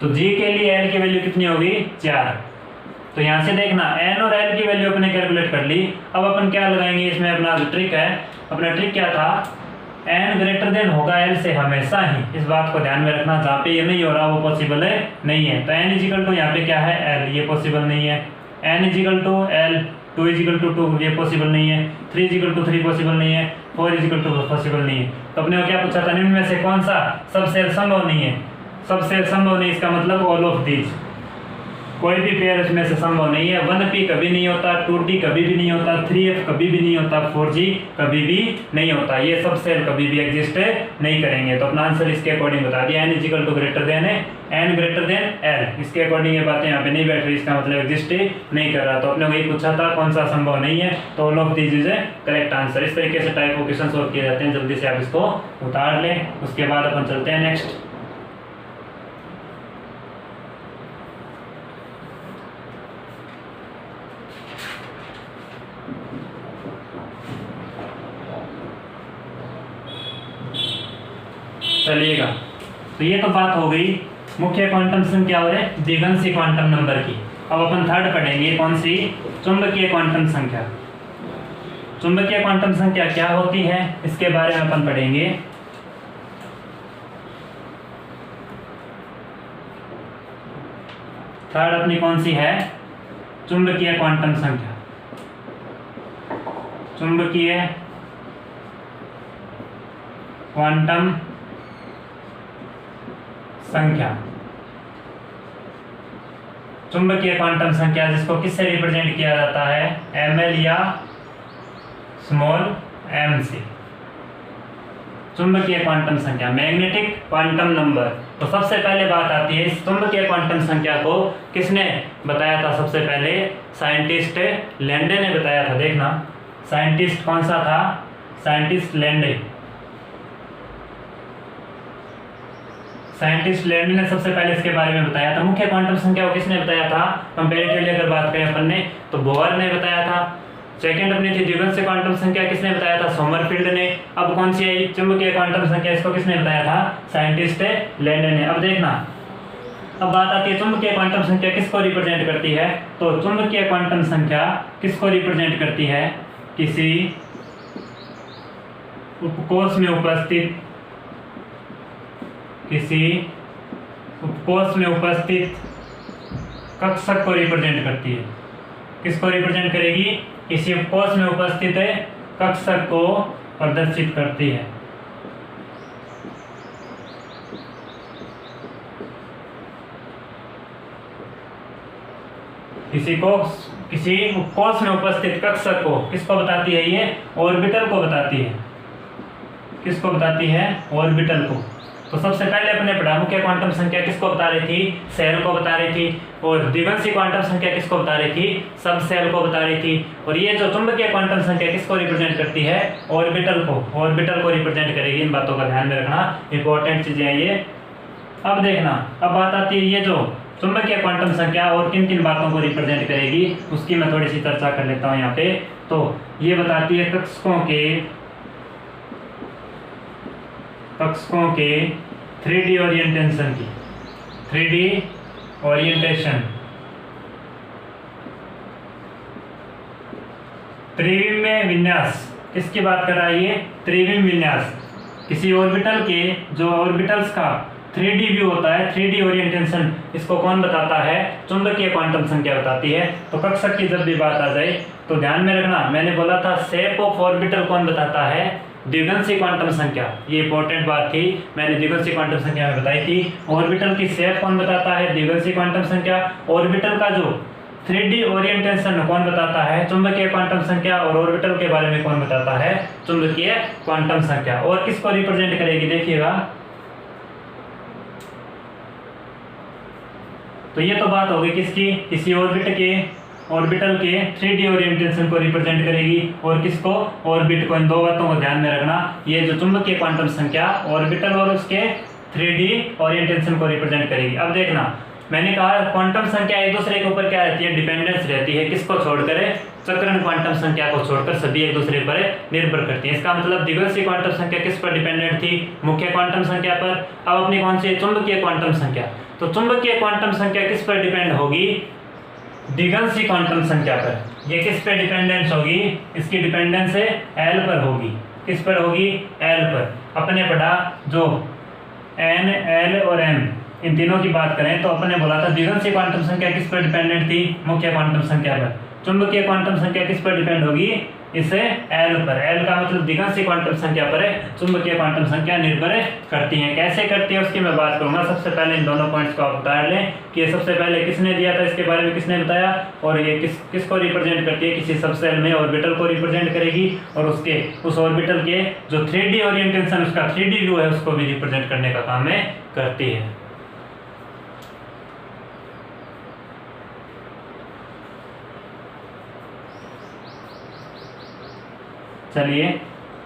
तो g के लिए l की वैल्यू कितनी होगी 4। तो यहाँ से देखना n और l की वैल्यू अपने कैलकुलेट कर ली। अब अपन क्या लगाएंगे इसमें, अपना जो ट्रिक है, अपना ट्रिक क्या था, n ग्रेटर देन होगा l से हमेशा ही। इस बात को ध्यान में रखना, जहाँ पे ये नहीं हो रहा वो पॉसिबल है नहीं है। तो n इजिकल टू यहाँ पे क्या है l, ये पॉसिबल नहीं है। n is equal to l, 2 is equal to 2 ये पॉसिबल नहीं है। 3 इजिकल टू 3 पॉसिबल नहीं है। 4 इजिकल टू पॉसिबल नहीं है। तो अपने को क्या पूछा था, निम्न में से कौन सा सबसेल संभव नहीं है। सबसेल संभव नहीं, इसका मतलब ऑल ऑफ दीज, कोई भी पेयर इसमें से संभव नहीं है। 1p कभी नहीं होता, 2d कभी भी नहीं होता, 3f कभी भी नहीं होता, 4g कभी भी नहीं होता। ये सब सेल कभी भी एग्जिस्ट नहीं करेंगे। तो अपना आंसर इसके अकॉर्डिंग बता दिया, n is equal to greater than है, n ग्रेटर देन l। इसके अकॉर्डिंग ये बातें यहाँ पे नहीं बैठ रही, इसका मतलब एग्जिस्ट नहीं कर रहा। तो अपने वही पूछा था कौन सा संभव नहीं है, तो all of these is A correct answer. इस तरीके से टाइप ऑफ क्वेश्चन सोल्व किए जाते हैं। जल्दी से आप इसको उतार लें, उसके बाद अपन चलते हैं नेक्स्ट। चलिएगा, तो ये तो बात हो गई मुख्य क्वांटम संख्या और द्विवंशी क्वांटम नंबर की। अब अपन थर्ड पढ़ेंगे, कौन सी, चुंबकीय क्वांटम संख्या। चुंबकीय क्वांटम संख्या क्या होती है, इसके बारे में अपन पढ़ेंगे। थर्ड अपनी कौन सी है, चुंबकीय क्वांटम संख्या। चुंबकीय क्वांटम संख्या। चुंबकीय क्वांटम संख्या जिसको किससे रिप्रेजेंट किया जाता है, ml या स्मॉल m से। चुंबकीय क्वांटम संख्या, मैग्नेटिक क्वांटम नंबर। तो सबसे पहले बात आती है इस चुंबकीय क्वांटम संख्या को किसने बताया था, सबसे पहले साइंटिस्ट लैंडे ने बताया था। देखना साइंटिस्ट कौन सा था, साइंटिस्ट लैंड ने सबसे पहले इसके बारे में बताया था। मुख्य क्वांटम संख्या को किसने बताया था? कंपैरेटिवली अगर बात करें अपन ने तो बोहर ने बताया था। सेकंड अपनी थी द्विगुणित क्वांटम संख्या, किसने बताया था? सोमरफील्ड ने। अब कौन सी आई? चुंबकीय क्वांटम संख्या, इसको किसने बताया था? साइंटिस्ट लैंड ने। अब देखना, अब बात आती है चुंबकीय क्वांटम संख्या किसको रिप्रेजेंट करती है? तो चुंबकीय क्वांटम संख्या किसको रिप्रेजेंट करती है? किसी उपकोष में उपस्थित कक्षक को रिप्रेजेंट करती है। किसको रिप्रेजेंट करेगी? किसी उपकोष में उपस्थित कक्षक को प्रदर्शित करती है। किसी उपकोष में उपस्थित कक्षक को किसको बताती है? ये ऑर्बिटल को बताती है। किसको बताती है? ऑर्बिटल को। तो सबसे पहले अपने पढ़ा मुख्य क्वांटम संख्या किसको बता रही थी? सेल को बता रही थी। और द्विगुणित क्वांटम संख्या किसको बता रही थी? सब सेल को बता रही थी। और ये जो चुंबकीय क्वांटम संख्या किसको रिप्रेजेंट करती है? ऑर्बिटल को रिप्रेजेंट करेगी। इन बातों का ध्यान में रखना, इंपॉर्टेंट चीजें हैं ये। अब देखना, अब बात आती है ये जो चुंबकीय क्वांटम संख्या और किन किन बातों को रिप्रेजेंट करेगी, उसकी मैं थोड़ी सी चर्चा कर लेता हूँ यहाँ पे। तो ये बताती है कक्षकों के 3D ओरिएंटेशन की। 3D ओरिएंटेशन, त्रिविमीय विन्यास किसकी बात कर रहा है? ये त्रिविमीय विन्यास किसी ऑर्बिटल के, जो ऑर्बिटल्स का 3D व्यू होता है, 3D ओरिएंटेशन, इसको कौन बताता है? चुंबकीय क्वांटम संख्या बताती है। तो कक्षक की जब भी बात आ जाए तो ध्यान में रखना, मैंने बोला था शेप ऑफ ऑर्बिटल कौन बताता है? द्विगुणित क्वांटम संख्या। ये इंपॉर्टेंट बात थी, मैंने द्विगुणित क्वांटम संख्या में बताई थी। ऑर्बिटल की शेप कौन बताता है? द्विगुणित क्वांटम संख्या। ऑर्बिटल का जो 3D ओरिएंटेशन कौन बताता है? चुंबकीय क्वांटम संख्या। और ऑर्बिटल के बारे में कौन बताता है? चुंबकीय क्वांटम संख्या। और किसको रिप्रेजेंट करेगी? देखिएगा, तो ये तो बात होगी किसकी? किसी ऑर्बिटल के 3D ओरिएंटेशन को रिप्रेजेंट करेगी। और किसको? ऑर्बिट को। इन दो बातों को ध्यान में रखना। ये जो चुंबकीय क्वांटम संख्या ऑर्बिटल और उसके 3D ओरिएंटेशन को रिप्रेजेंट करेगी। अब देखना, मैंने कहा क्वांटम संख्या एक दूसरे के ऊपर क्या रहती है? डिपेंडेंस रहती है। किसको छोड़कर? चक्रण क्वांटम संख्या को छोड़कर सभी एक दूसरे पर निर्भर करती है। इसका मतलब द्विगुणित क्वांटम संख्या किस पर डिपेंडेंट थी? मुख्य क्वांटम संख्या पर। अब अपनी कौन सी? चुंबकीय क्वांटम संख्या। तो चुंबकीय क्वांटम संख्या किस पर डिपेंड होगी? द्विगुणित क्वांटम संख्या पर। ये किस पे डिपेंडेंस होगी? इसकी डिपेंडेंस एल पर होगी। किस पर होगी? एल पर। अपने पढ़ा जो एन, एल और एम, इन तीनों की बात करें तो अपने बोला था द्विगुणित क्वांटम संख्या किस पर डिपेंडेंट थी? मुख्य क्वांटम संख्या पर। चुंबकीय क्वांटम संख्या किस पर डिपेंड होगी? इसे एल पर। एल का मतलब द्विगुणित क्वांटम संख्या पर चुंबकीय क्वांटम संख्या निर्भर करती है। कैसे करती है उसकी मैं बात करूंगा। सबसे पहले इन दोनों पॉइंट्स को आप उतार लें कि ये सबसे पहले किसने दिया था, इसके बारे में किसने बताया, और ये किसको रिप्रेजेंट करती है? किसी सबसेल में ऑर्बिटल को रिप्रेजेंट करेगी। और उस ऑर्बिटल के जो 3D ओरिएंटेशन, उसका 3D व्यू है, उसको भी रिप्रेजेंट करने का काम है करती है। चलिए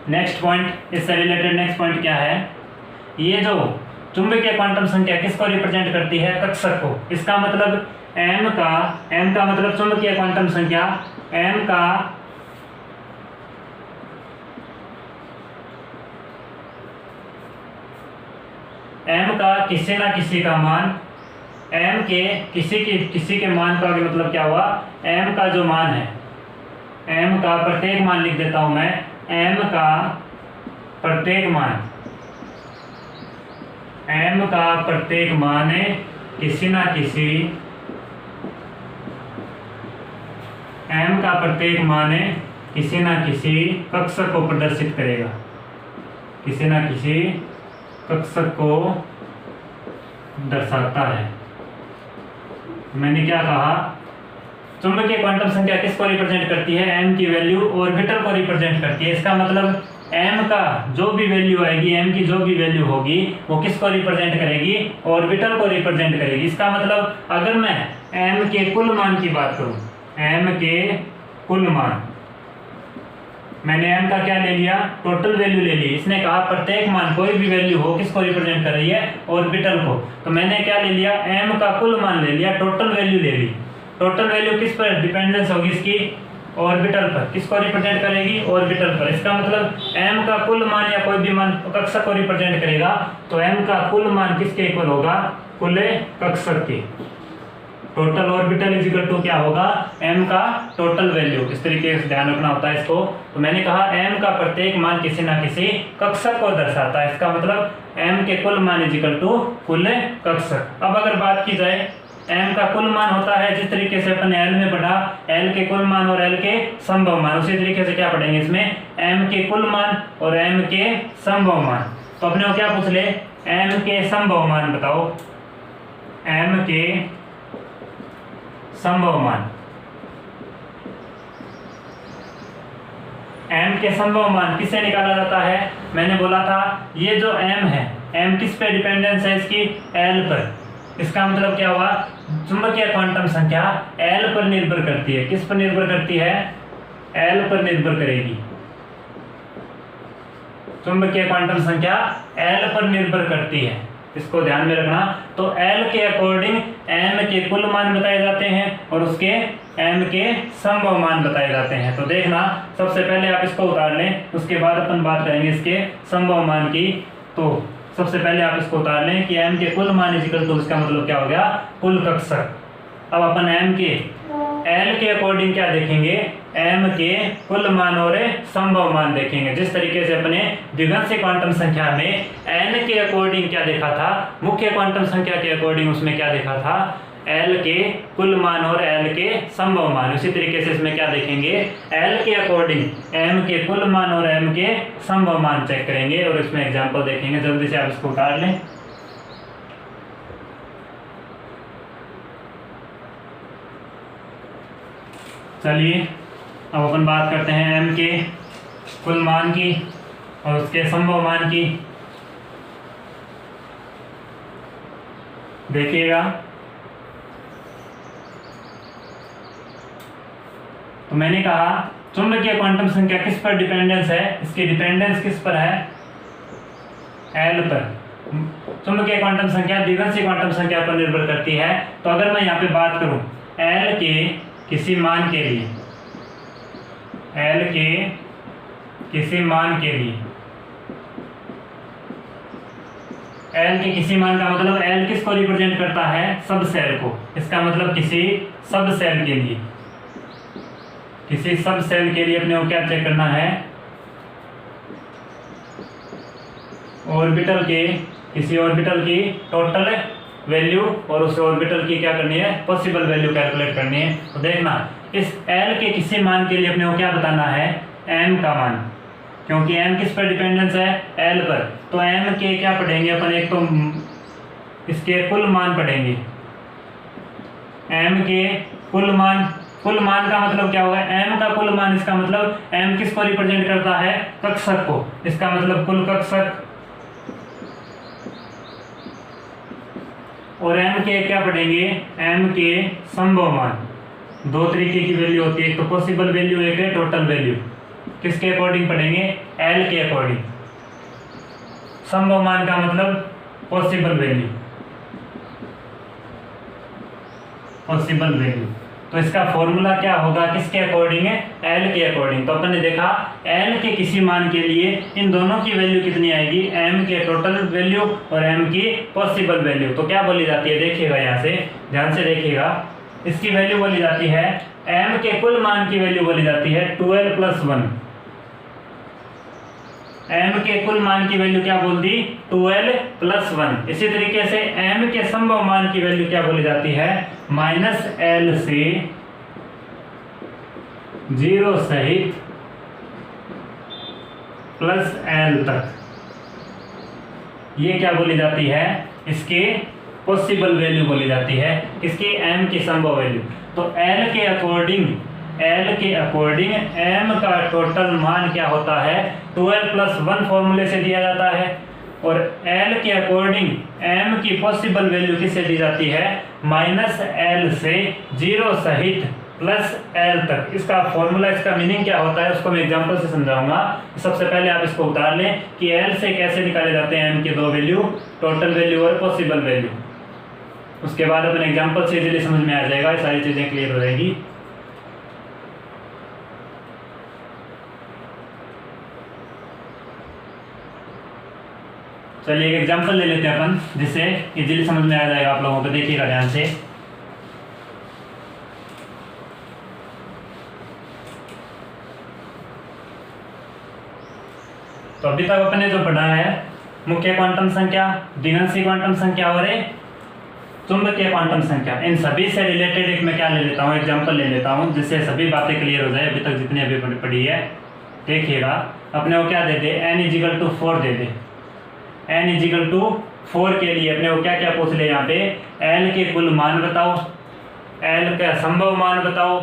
नेक्स्ट पॉइंट, इससे रिलेटेड नेक्स्ट पॉइंट क्या है? ये जो चुंबकीय क्वांटम संख्या किसको रिप्रेजेंट करती है? कक्षक को। इसका मतलब m का मतलब चुंबकीय क्वांटम संख्या m का किसी ना किसी का मान, m के किसी के मान का मतलब क्या हुआ? m का जो मान है, m का प्रत्येक मान लिख देता हूं मैं, m का प्रत्येक मान किसी ना किसी, m का प्रत्येक मान किसी ना किसी कक्षक को प्रदर्शित करेगा। किसी ना किसी कक्षक को दर्शाता है। मैंने क्या कहा? चुंबकीय क्वांटम संख्या किसको रिप्रेजेंट करती है? m की वैल्यू ऑर्बिटल को रिप्रेजेंट करती है। इसका मतलब m का जो भी वैल्यू आएगी, m की जो भी वैल्यू होगी, वो किसको रिप्रेजेंट करेगी? ऑर्बिटल को रिप्रेजेंट करेगी। इसका मतलब अगर मैं m के कुल मान की बात करूं, m के कुल मान मैंने m का क्या ले लिया, टोटल वैल्यू ले ली। इसने कहा प्रत्येक मान कोई भी वैल्यू हो किसको रिप्रेजेंट कर रही है, ऑर्बिटल को। तो मैंने क्या ले लिया, m का कुल मान ले लिया, टोटल वैल्यू ले ली। टोटल वैल्यू किस पर डिपेंडेंस होगी इसकी, ऑर्बिटल पर। किसको रिप्रेजेंट करेगी, ऑर्बिटल पर। इसका मतलब m का कुल मान या कोई भी मान कक्षक को रिप्रेजेंट करेगा, तो m का कुल मान किसके इक्वल होगा, कुल कक्षक के। Total orbital is equal to क्या होगा, m का टोटल वैल्यू। इस तरीके से ध्यान रखना होता है इसको। तो मैंने कहा m का प्रत्येक मान किसी ना किसी कक्षक को दर्शाता है। इसका मतलब m के कुल मान इज इक्वल टू कुल कक्षक। अब अगर बात की जाए m का कुल मान होता है, जिस तरीके से अपन l में पढ़ा, l के कुल मान और l के संभव मान, उसी तरीके से क्या पढ़ेंगे इसमें, m के कुल मान और m के संभव मान। तो अपने को क्या पूछ ले, m के संभव मान बताओ, m के संभव मान। m के संभव मान किससे निकाला जाता है, मैंने बोला था ये जो m है, m किस पे डिपेंडेंस है इसकी, l पर। इसका मतलब क्या हुआ, चुंबकीय क्वांटम संख्या l पर निर्भर करती है। किस पर निर्भर करती है, l पर निर्भर करेगी। चुंबकीय क्वांटम संख्या l पर निर्भर करती है, इसको ध्यान में रखना। तो l के अकॉर्डिंग m के कुल मान बताए जाते हैं और उसके m के संभव मान बताए जाते हैं। तो देखना, सबसे पहले आप इसको उतार लें, उसके बाद अपन बात करेंगे इसके संभव मान की। तो सबसे पहले आप इसको उतार लें कि m के कुल मान इज इक्वल टू, इसका मतलब क्या हो गया, कुल कक्षक। अब अपन m के l के अकॉर्डिंग क्या देखेंगे, m के कुल मान और संभव मान देखेंगे। जिस तरीके से अपने द्विघात क्वांटम संख्या में n के अकॉर्डिंग क्या देखा था, मुख्य क्वांटम संख्या के अकॉर्डिंग उसमें क्या देखा था, l के कुल मान और l के संभव मान। उसी तरीके से इसमें क्या देखेंगे, l के अकॉर्डिंग m के कुल मान और m के संभव मान चेक करेंगे और इसमें एग्जांपल देखेंगे। जल्दी से आप इसको उतार लें। चलिए अब अपन बात करते हैं m के कुल मान की और उसके संभव मान की। देखिएगा, तो मैंने कहा चुंबकीय क्वांटम संख्या किस पर डिपेंडेंस है, इसकी डिपेंडेंस किस पर है, l पर। चुंबकीय क्वांटम संख्या द्विघात क्वांटम संख्या पर निर्भर करती है। तो अगर मैं यहाँ पे बात करूं l के किसी मान के लिए, l के किसी मान के लिए, l के किसी मान का मतलब l किसको रिप्रेजेंट करता है, सब सेल को। इसका मतलब किसी सब सेल के लिए, किसी सब सेल के लिए अपने को क्या चेक करना है, ऑर्बिटल के, किसी ऑर्बिटल की टोटल वैल्यू और उस ऑर्बिटल की क्या करनी है, पॉसिबल वैल्यू कैलकुलेट करनी है। तो देखना, इस l के किसी मान के लिए अपने को क्या बताना है, m का मान, क्योंकि m किस पर डिपेंडेंस है, l पर। तो m के क्या पढ़ेंगे अपन, एक तो इसके कुल मान पढ़ेंगे, m के कुल मान। कुल मान का मतलब क्या होगा, m का कुल मान, इसका मतलब m किसको रिप्रेजेंट करता है, कक्षक को। इसका मतलब कुल कक्षक। और m के क्या पढ़ेंगे, m के संभव मान। दो तरीके की वैल्यू होती है, एक तो पॉसिबल वैल्यू, एक है टोटल वैल्यू। किसके अकॉर्डिंग पढ़ेंगे, l के अकॉर्डिंग। संभव मान का मतलब पॉसिबल वैल्यू, पॉसिबल वैल्यू। तो इसका फॉर्मूला क्या होगा, किसके अकॉर्डिंग है, l के अकॉर्डिंग। तो अपन ने देखा l के किसी मान के लिए इन दोनों की वैल्यू कितनी आएगी, m के टोटल वैल्यू और m की पॉसिबल वैल्यू। तो क्या बोली जाती है, देखिएगा, यहाँ से ध्यान से देखिएगा, इसकी वैल्यू बोली जाती है, m के कुल मान की वैल्यू बोली जाती है 12 + 1। m के कुल मान की वैल्यू क्या बोल दी, 12 + 1। इसी तरीके से m के संभव मान की वैल्यू क्या बोली जाती है, -l से 0 सहित +l तक। ये क्या बोली जाती है, इसके पॉसिबल वैल्यू बोली जाती है, किसकी, m की संभव वैल्यू। तो l के अकॉर्डिंग m का टोटल मान क्या होता है, 12 + 1 फॉर्मूले से दिया जाता है। और l के अकॉर्डिंग m की पॉसिबल वैल्यू किससे दी जाती है, -l से 0 सहित प्लस एल तक। इसका फॉर्मूला, इसका मीनिंग क्या होता है उसको मैं एग्जांपल से समझाऊंगा। सबसे पहले आप इसको उतार लें कि एल से कैसे निकाले जाते हैं एम के दो वैल्यू, टोटल वैल्यू और पॉसिबल वैल्यू। उसके बाद अपने एग्जांपल से इजीली समझ में आ जाएगा, ये सारी चीज़ें क्लियर हो जाएगी। चलिए एक एग्जांपल ले लेते हैं अपन, जिससे इजीली समझ में आ जाएगा आप लोगों को। देखिएगा ध्यान से। तो अभी तक अपने जो पढ़ा है मुख्य क्वांटम संख्या, द्विघांसी क्वांटम संख्या और चुंबकीय क्वांटम संख्या, इन सभी से रिलेटेड एक मैं क्या ले लेता हूँ, एग्जांपल ले लेता हूँ, जिससे सभी बातें क्लियर हो जाए अभी तक जितनी अभी पढ़ी है। देखिएगा अपने को क्या दे दे, n = 4 दे दे। n = 4 के लिए अपने को क्या क्या पूछ ले यहाँ पे, l के कुल मान बताओ, l का संभव मान बताओ,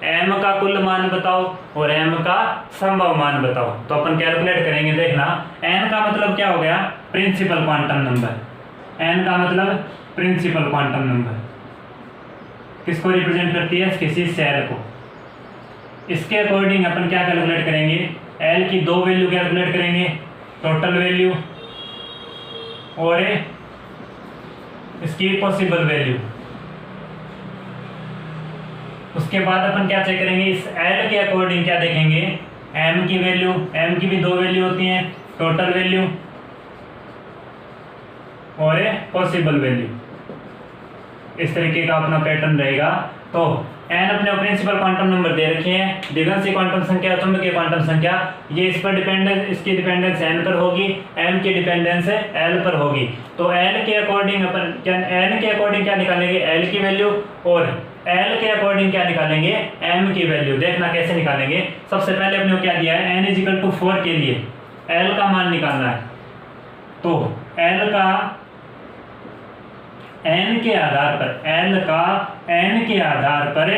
m का कुल मान बताओ और m का संभव मान बताओ। तो अपन कैलकुलेट करेंगे। देखना n का मतलब क्या हो गया, प्रिंसिपल क्वांटम नंबर। n का मतलब प्रिंसिपल क्वांटम नंबर किसको रिप्रेजेंट करती है, किसी सेल को। इसके अकॉर्डिंग अपन क्या कैलकुलेट करेंगे, l की दो वैल्यू कैलकुलेट करेंगे, टोटल वैल्यू और इसकी पॉसिबल वैल्यू। उसके बाद अपन क्या चेक करेंगे, इस l के अकॉर्डिंग क्या देखेंगे, m की वैल्यू, m की भी दो वैल्यू होती हैं, टोटल वैल्यू और पॉसिबल वैल्यू। इस तरीके का अपना पैटर्न रहेगा। तो n अपने प्रिंसिपल क्वांटम नंबर दे रखे हैं, द्विघांसी क्वांटम संख्या, चुंबकीय क्वांटम संख्या, ये इस पर डिपेंडेंस, इसकी डिपेंडेंस n पर होगी, m की डिपेंडेंस l पर होगी। तो l के अकॉर्डिंग अपन क्या, n के अकॉर्डिंग क्या निकालेंगे, l की वैल्यू, और l के अकॉर्डिंग क्या निकालेंगे, m की वैल्यू। देखना कैसे निकालेंगे। सबसे पहले अपने को क्या दिया है, n = 4 के लिए l का मान निकालना है। तो l का n के आधार पर, l का n के आधार पर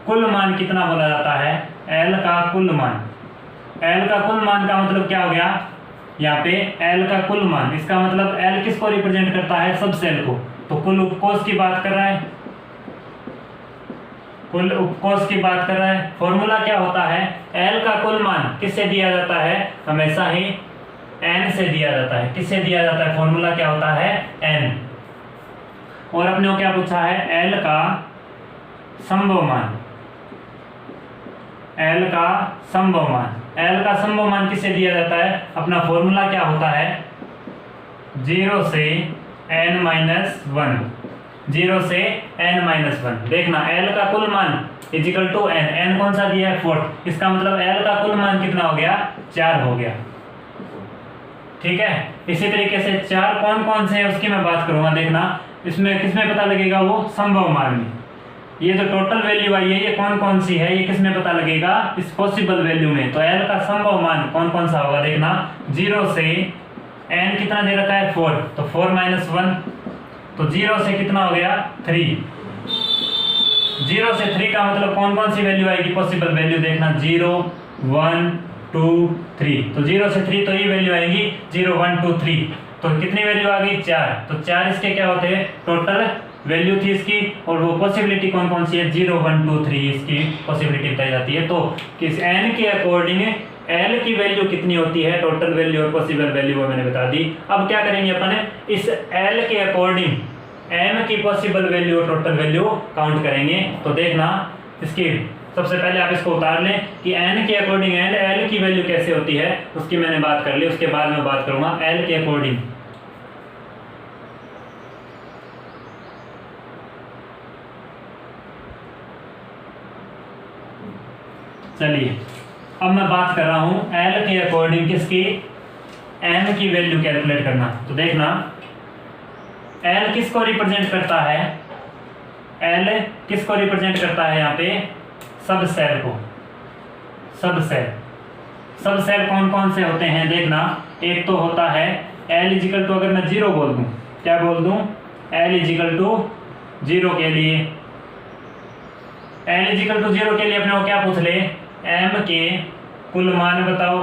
कुल मान कितना बोला जाता है, l का कुल मान। l का कुल मान का मतलब क्या हो गया, यहाँ पे l का कुल मान, इसका मतलब l किसको रिप्रेजेंट करता है, सब सेल को। तो कुल उपकोष की बात कर रहा है, कुल उपकोष की बात कर रहा है। फॉर्मूला क्या होता है, l का कुल मान किससे दिया जाता है, हमेशा ही n से दिया जाता है। किससे दिया जाता है, फॉर्मूला क्या होता है, n। और अपने को क्या पूछा है, l का संभव मान, l का संभव मान। l का संभव मान किससे दिया जाता है, अपना फॉर्मूला क्या होता है, 0 से n-1, 0 से n-1। देखना l का कुल मान = n, n कौन सा दिया है, 4। इसका मतलब l का कुल मान कितना हो गया, 4 हो गया। ठीक है। इसी तरीके से 4 कौन कौन से है उसकी मैं बात करूंगा। देखना इसमें किसमें पता लगेगा, वो संभव मान में। ये जो टोटल वैल्यू आई है ये कौन कौन सी है, ये किसमें पता लगेगा, इस पॉसिबल वैल्यू में। तो l का संभव मान कौन कौन सा होगा, देखना 0 से n कितना दे रखा है, 4, तो 4-1, तो 0 से कितना हो गया, 3। 0 से 3 का मतलब कौन कौन सी वैल्यू आएगी, पॉसिबल वैल्यू। देखना 0, 1, 2, 3, तो 0 से 3 तो ये वैल्यू आएगी 0, 1, 2, 3। तो कितनी वैल्यू आ गई, 4। तो 4 इसके क्या होते हैं, टोटल वैल्यू थी इसकी, और वो पॉसिबिलिटी कौन कौन सी है, 0, 1, 2, 3 इसकी पॉसिबिलिटी बताई जाती है। तो किस n के अकॉर्डिंग l की वैल्यू कितनी होती है, टोटल वैल्यू और पॉसिबल वैल्यू, वो मैंने बता दी। अब क्या करेंगे अपन, इस l के अकॉर्डिंग m की पॉसिबल वैल्यू और टोटल वैल्यू काउंट करेंगे। तो देखना इसकी सबसे पहले आप इसको उतार लें कि n के अकॉर्डिंग l की वैल्यू कैसे होती है, उसकी मैंने बात कर ली। उसके बाद मैं बात करूंगा l के अकॉर्डिंग। चलिए अब मैं बात कर रहा हूं l के अकॉर्डिंग किसकी, m की वैल्यू कैलकुलेट करना। तो देखना l किसको रिप्रेजेंट करता है, l किसको रिप्रेजेंट करता है, यहाँ पे सब सेल को। सब सेल कौन कौन से होते हैं, देखना एक तो होता है l = अगर मैं 0 बोल दूं, क्या बोल दूं, l = 0 के लिए, l = 0 के लिए अपने को क्या पूछ ले, m के कुल मान बताओ,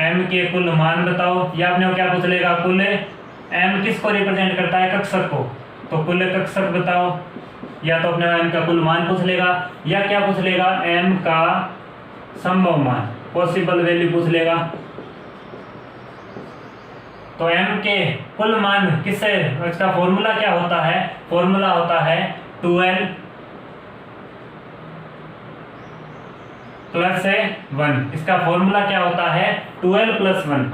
m के कुल मान बताओ। या अपने को क्या पूछ लेगा, कुल m किसको रिप्रेजेंट करता है, कक्षक को, तो कुल कक्षक बताओ। या तो अपने m का कुल मान पूछ लेगा या क्या पूछ लेगा, m का संभव मान, पॉसिबल वैल्यू पूछ लेगा। तो m के कुल मान किससे, इसका फॉर्मूला क्या होता है, फॉर्मूला होता है 12 प्लस 1। इसका फॉर्मूला क्या होता है 12 प्लस 1।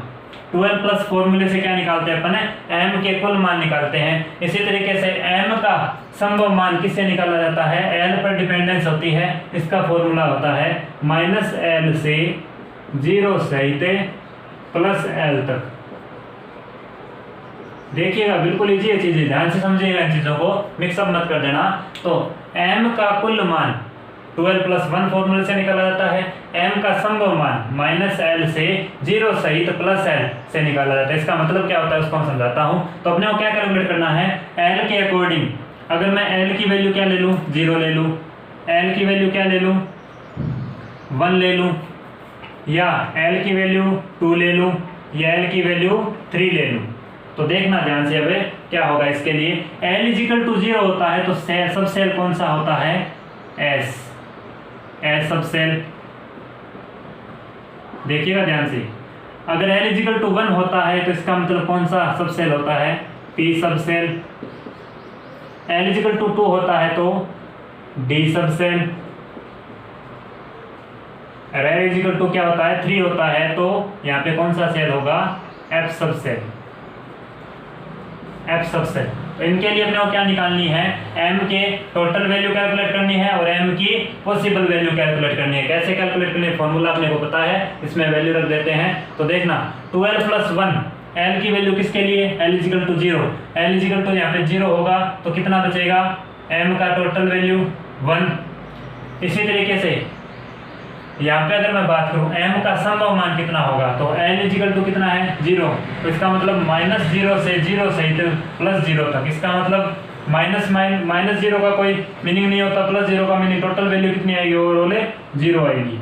12 प्लस फॉर्मूले से क्या निकालते हैं अपन, m के कुल मान निकालते हैं। इसी तरीके से m का संभव मान किससे निकाला जाता है, l पर डिपेंडेंस होती है, इसका फॉर्मूला होता है -l से 0 सहित प्लस l तक। देखिएगा बिल्कुल इजी है चीजें, ध्यान से समझिएगा इन चीजों को, मिक्सअप मत कर देना। तो m का कुल मान 12 प्लस 1 फॉर्मूले से निकाला जाता है, m का संभव मान -l से 0 सहित प्लस l से निकाला जाता है। इसका मतलब क्या होता है उसको मैं समझाता हूं। तो अपने को क्या कैलकुलेट करना है, l के अकॉर्डिंग अगर मैं l की वैल्यू क्या ले लूं, 0 ले लूं, l की वैल्यू क्या ले लूं, 1 ले लूं, या l की वैल्यू 2 ले लूं, या l की वैल्यू 3 ले लूं। तो देखना ध्यान से, अब क्या होगा इसके लिए, l = 0 होता है तो सब सेल कौन सा होता है, s सब सेल। देखिएगा ध्यान से, अगर l = 1 होता है तो इसका मतलब कौन सा सब सेल होता है, p सब सेल। l = 2 होता है तो d सब सेल। अगर l = क्या होता है 3 होता है तो यहाँ पे कौन सा सेल होगा, f सब सेल, f सब सेल। तो इनके लिए अपने को क्या निकालनी है, m के टोटल वैल्यू कैलकुलेट करनी है और m की पॉसिबल वैल्यू कैलकुलेट करनी है। कैसे कैलकुलेट करनी है, फॉर्मूला अपने को पता है, इसमें वैल्यू रख देते हैं। तो देखना 12 प्लस 1, l की वैल्यू किसके लिए, l = 0, l = यहाँ पे 0 होगा तो कितना बचेगा, m का टोटल वैल्यू 1। इसी तरीके से यहाँ पे अगर मैं बात करूँ m का संभव मान कितना होगा, तो l = कितना है 0, तो इसका मतलब -0 से 0 सहित प्लस 0 तक। इसका मतलब माइनस 0 का कोई मीनिंग नहीं होता, प्लस 0 का मीनिंग, टोटल वैल्यू कितनी आएगी, ओवरऑल 0 आएगी।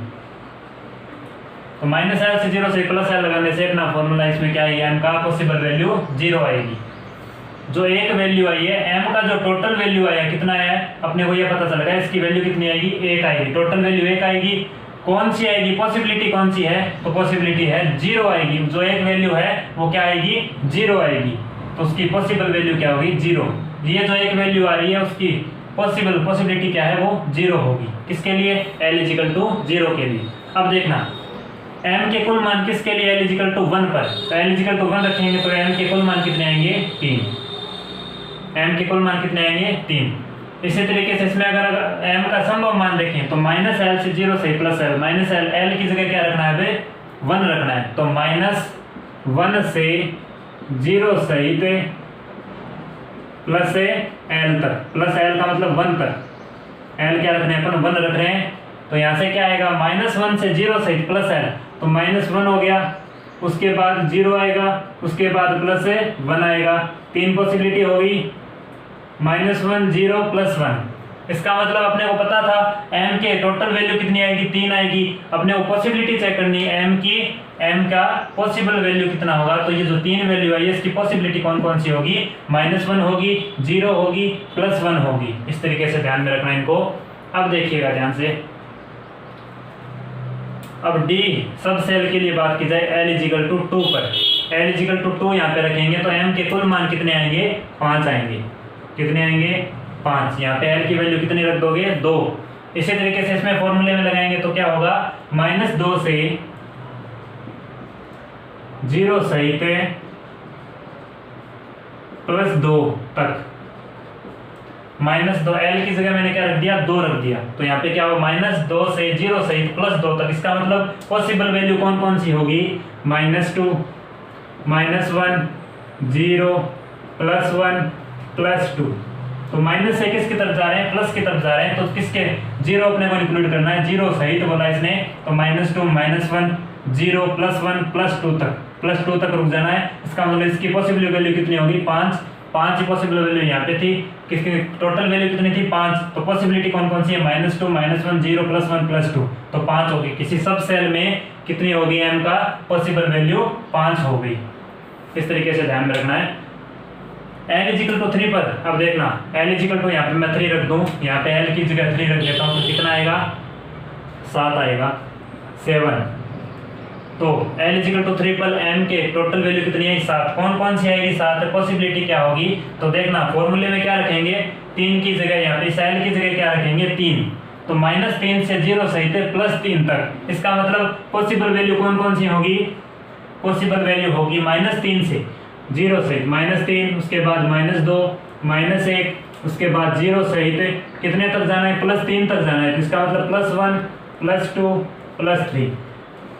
तो -l से 0 से प्लस l लगाने से अपना फॉर्मूला इसमें क्या है, m का पॉसिबल वैल्यू 0 आएगी। जो एक वैल्यू आई है m का, जो टोटल वैल्यू आया कितना है, अपने को ये पता चल रहा है इसकी वैल्यू कितनी आएगी, 1 आएगी। टोटल वैल्यू 1 आएगी, कौन सी आएगी, पॉसिबिलिटी कौन सी है, तो पॉसिबिलिटी है 0 आएगी। जो एक वैल्यू है वो क्या आएगी, 0 आएगी, तो उसकी पॉसिबल वैल्यू क्या होगी, 0। ये जो एक वैल्यू आ रही है उसकी पॉसिबिलिटी क्या है, वो 0 होगी। किसके लिए, l = 0 के लिए। अब देखना m के कुल मान किसके लिए, l = 1 पर, तो l = 1 रखेंगे तो m के कुल मान कितने आएंगे, 3। m के कुल मान कितने आएंगे, 3। इसी तरीके से इसमें अगर m का संभव मान देखें तो -l से 0 से प्लस l, -l की जगह क्या रखना है, 1 रखना है। तो -1 से 0 सहित प्लस l तक, प्लस l का मतलब 1 तक, l क्या रख रहे हैं अपन, 1 रख रहे हैं। तो यहाँ से क्या आएगा, -1 से 0 सहित प्लस l, तो -1 हो गया, उसके बाद 0 आएगा, उसके बाद प्लस 1 आएगा। 3 पॉसिबिलिटी होगी, -1 0 प्लस 1। इसका मतलब अपने को पता था m के टोटल वैल्यू कितनी आएगी, 3 आएगी। अपने को पॉसिबिलिटी चेक करनी है m की, m का पॉसिबल वैल्यू कितना होगा। तो ये जो 3 वैल्यू आई है इसकी पॉसिबिलिटी कौन कौन सी होगी, -1 होगी, 0 होगी, प्लस 1 होगी। इस तरीके से ध्यान में रखना इनको। अब देखिएगा ध्यान से, अब d सब सेल के लिए बात की जाए, l = 2 पर, l = 2 यहाँ पे रखेंगे तो m के कुल मान कितने आएंगे, 5 आएंगे। कितने आएंगे, 5। यहाँ पे l की वैल्यू कितनी रख दोगे, 2। इसी तरीके से इसमें फॉर्मूले में लगाएंगे तो क्या होगा, -2 से 0 सहित प्लस 2 तक। -2, l की जगह मैंने क्या रख दिया, 2 रख दिया। तो यहाँ पे क्या होगा, -2 से 0 सहित प्लस 2 तक। इसका मतलब पॉसिबल वैल्यू कौन कौन सी होगी, -2, -1, 0, +1, +2। तो माइनस से किसकी तरफ जा रहे हैं, प्लस की तरफ जा रहे हैं, तो किसके 0 अपने को इंक्लूड करना है, 0 सहित बोला इसने। तो -2, -1, 0, +1, +2 तक, +2 तक रुक जाना है। इसका मतलब इसकी पॉसिबल वैल्यू कितनी होगी, 5। 5 ही पॉसिबल वैल्यू यहाँ पे थी, किसकी टोटल वैल्यू कितनी थी, 5। तो पॉसिबिलिटी कौन कौन सी है, -2, -1, 0, +1, +2, तो 5 होगी। किसी सब सेल में कितनी होगी, m का पॉसिबल वैल्यू 5 हो गई। इस तरीके से ध्यान में रखना है। एल इजिकल टू 3 पर अब देखना, एल इजिकल टू यहाँ पे मैं 3 रख दूँ, यहाँ पे एल की जगह 3 रख देता हूँ, तो कितना आएगा 7 आएगा 7। तो एल इजिकल टू 3 पर एम के टोटल वैल्यू कितनी है 7। कौन कौन सी आएगी 7, पॉसिबिलिटी क्या होगी, तो देखना फॉर्मूले में क्या रखेंगे 3 की जगह, यहाँ पे एल की जगह क्या रखेंगे 3, तो -3 से 0 सहित +3 तक। इसका मतलब पॉसिबल वैल्यू कौन कौन सी होगी, पॉसिबल वैल्यू होगी -3 से 0 सहित -3, उसके बाद -2, -1, उसके बाद 0 सहित कितने तक जाना है +3 तक जाना है, तो इसका मतलब +1 +2 +3,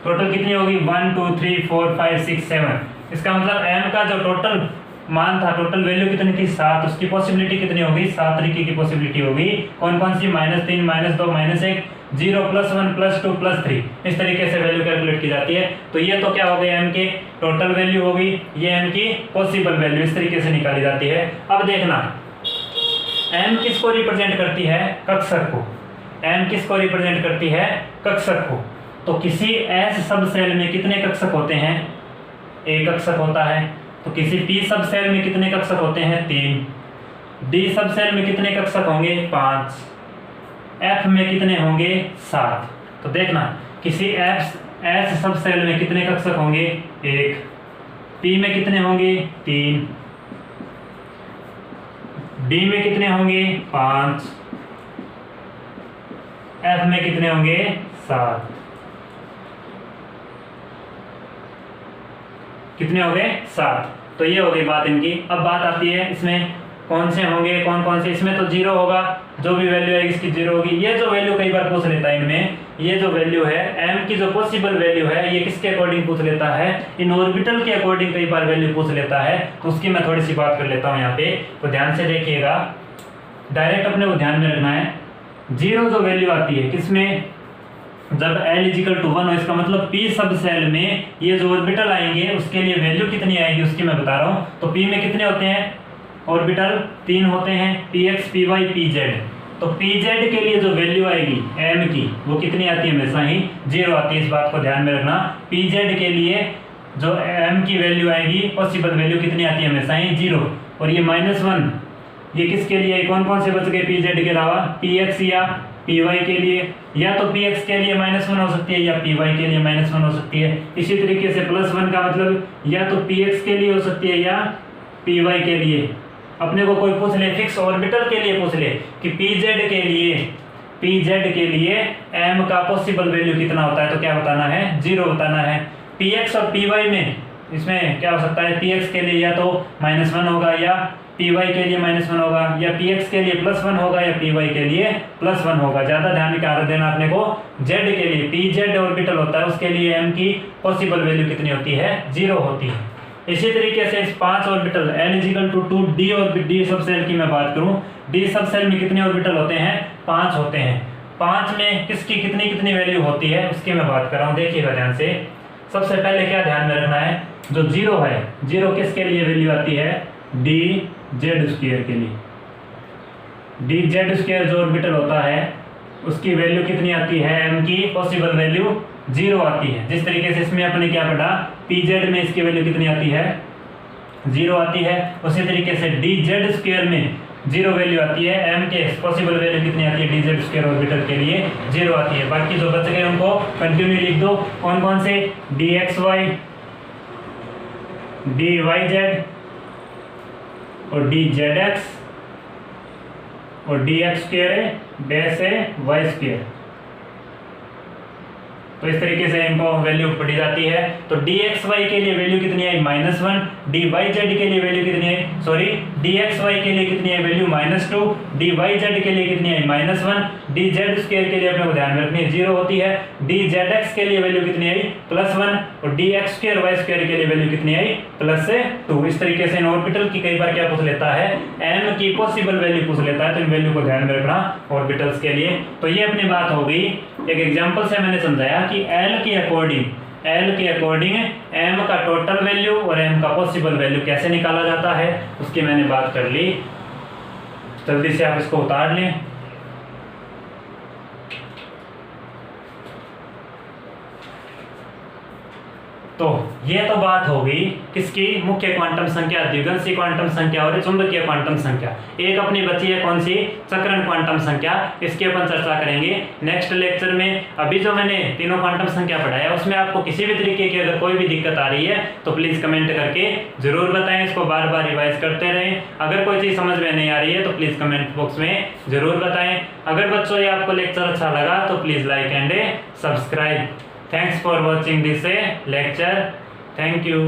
टोटल कितनी होगी 1 2 3 4 5 6 7। इसका मतलब m का जो टोटल मान था, टोटल वैल्यू कितनी थी 7, उसकी पॉसिबिलिटी कितनी होगी 7 तरीके की पॉसिबिलिटी होगी। कौन कौन सी -3 -2 -1 0 +1 +2 +3, इस तरीके से वैल्यू कैलकुलेट की जाती है। तो ये तो क्या हो गई m की टोटल वैल्यू होगी, ये m की पॉसिबल वैल्यू इस तरीके से निकाली जाती है। अब देखना m किसको रिप्रेजेंट करती है, कक्षक को। m किसको रिप्रेजेंट करती है, कक्षक को। तो किसी S सब सेल में कितने कक्षक होते हैं, एक कक्षक होता है। तो किसी P सब सेल में कितने कक्षक होते हैं 3, D सब सेल में कितने कक्षक होंगे 5, F में कितने होंगे 7। तो देखना किसी S सब सेल में कितने कक्षक होंगे 1, P में कितने होंगे 3, D में कितने होंगे 5, F में कितने होंगे 7। कितने हो गए 7। तो ये हो गई बात इनकी। अब बात आती है इसमें कौन से होंगे कौन कौन से, इसमें तो 0 होगा, जो भी वैल्यू है इसकी 0 होगी। ये जो वैल्यू कई बार पूछ लेता है इनमें, ये जो वैल्यू है m की जो पॉसिबल वैल्यू है ये किसके अकॉर्डिंग पूछ लेता है, इन ऑर्बिटल के अकॉर्डिंग कई बार वैल्यू पूछ लेता है। तो उसकी मैं थोड़ी सी बात कर लेता हूँ यहाँ पे, तो ध्यान से देखिएगा, डायरेक्ट अपने को ध्यान में रखना है। 0 जो वैल्यू आती है किसमें, जब L इजिकल टू 1 हो, इसका मतलब P सब सेल में ये जो ऑर्बिटल आएंगे उसके लिए वैल्यू कितनी आएगी उसकी मैं बता रहा हूँ। तो P में कितने होते हैं ऑर्बिटल 3 होते हैं, Px Py Pz। तो Pz के लिए जो वैल्यू आएगी m की वो कितनी आती है, हमेशा ही 0 आती है, इस बात को ध्यान में रखना। Pz के लिए जो m की वैल्यू आएगी पॉसिबल वैल्यू कितनी आती है, हमेशा ही 0। और ये -1 ये किसके लिए, कौन कौन से बच गए Pz के अलावा, Px या Py के लिए, या तो Px के लिए -1 हो सकती है या Py के लिए -1 हो सकती है। इसी तरीके से +1 का मतलब या तो Px के लिए हो सकती है या Py के लिए। अपने को कोई पूछ ले फिक्स ऑर्बिटल के लिए पूछ ले कि Pz के लिए m का पॉसिबल वैल्यू कितना होता है, तो क्या बताना है 0 बताना है। Px और Py में इसमें क्या हो सकता है, Px के लिए या तो -1 होगा या Py के लिए -1 होगा, या Px के लिए +1 होगा या Py के लिए +1 होगा। ज़्यादा ध्यान में देना अपने को, Z के लिए Pz ऑर्बिटल होता है उसके लिए m की पॉसिबल वैल्यू कितनी होती है 0 होती है। इसी तरीके से इस 5 orbital L is equal to 2 D sub shell की मैं बात करूं, D सब सेल में कितने ऑर्बिटल होते हैं 5 होते हैं। 5 में किसकी कितनी कितनी वैल्यू होती है उसकी मैं बात कर रहा हूँ, देखिएगा ध्यान से। सबसे पहले क्या ध्यान में रखना है, जो 0 है 0 किसके लिए वैल्यू आती है dz² के लिए। dz² जो ऑर्बिटल होता है उसकी वैल्यू कितनी आती है, m की पॉसिबल वैल्यू 0 आती है। जिस तरीके से इसमें अपने क्या पढ़ा, Pz में इसकी वैल्यू कितनी आती है 0 आती है। उसी तरीके से dz² में 0 वैल्यू आती है, m के पॉसिबल वैल्यू कितनी आती है dz² ऑर्बिटल के लिए 0 आती है। बाकी जो बच गए उनको कंटिन्यू लिख दो, कौन कौन से, dxy dyz और dzx और dx² डैश है y²। तो इस तरीके से इनको वैल्यू पढ़ी जाती है। तो dxy के लिए वैल्यू कितनी है -1, dyz के लिए वैल्यू कितनी है, सॉरी dxy के लिए कितनी है वैल्यू -2, dyz के लिए कितनी है -1, dz² के लिए अपने को ध्यान में रखनी है 0 होती है, dzx के लिए वैल्यू कितनी आई +1 और dx² y² के लिए वैल्यू कितनी आई +2। इस तरीके से इन ऑर्बिटल की कई बार क्या पूछ लेता है, m की पॉसिबल वैल्यू पूछ लेता है, तो इन वैल्यू को ध्यान में रखना ऑर्बिटल्स के लिए। तो ये अपनी बात हो गई, एक एग्जांपल से मैंने समझाया कि L के अकॉर्डिंग m का टोटल वैल्यू और m का पॉसिबल वैल्यू कैसे निकाला जाता है उसकी मैंने बात कर ली। जल्दी से आप इसको उतार लें। तो ये तो बात होगी किसकी, मुख्य क्वांटम संख्या, द्विगंशी क्वांटम संख्या और चुंबकीय क्वांटम संख्या। एक अपनी बची है कौन सी, चक्रण क्वांटम संख्या, इसकी अपन चर्चा करेंगे नेक्स्ट लेक्चर में। अभी जो मैंने तीनों क्वांटम संख्या पढ़ाया उसमें आपको किसी भी तरीके की अगर कोई भी दिक्कत आ रही है तो प्लीज कमेंट करके जरूर बताएं, इसको बार बार रिवाइज करते रहें। अगर कोई चीज समझ में नहीं आ रही है तो प्लीज कमेंट बॉक्स में जरूर बताएं। अगर बच्चों ये आपको लेक्चर अच्छा लगा तो please like and subscribe. Thanks for watching this lecture. Thank you.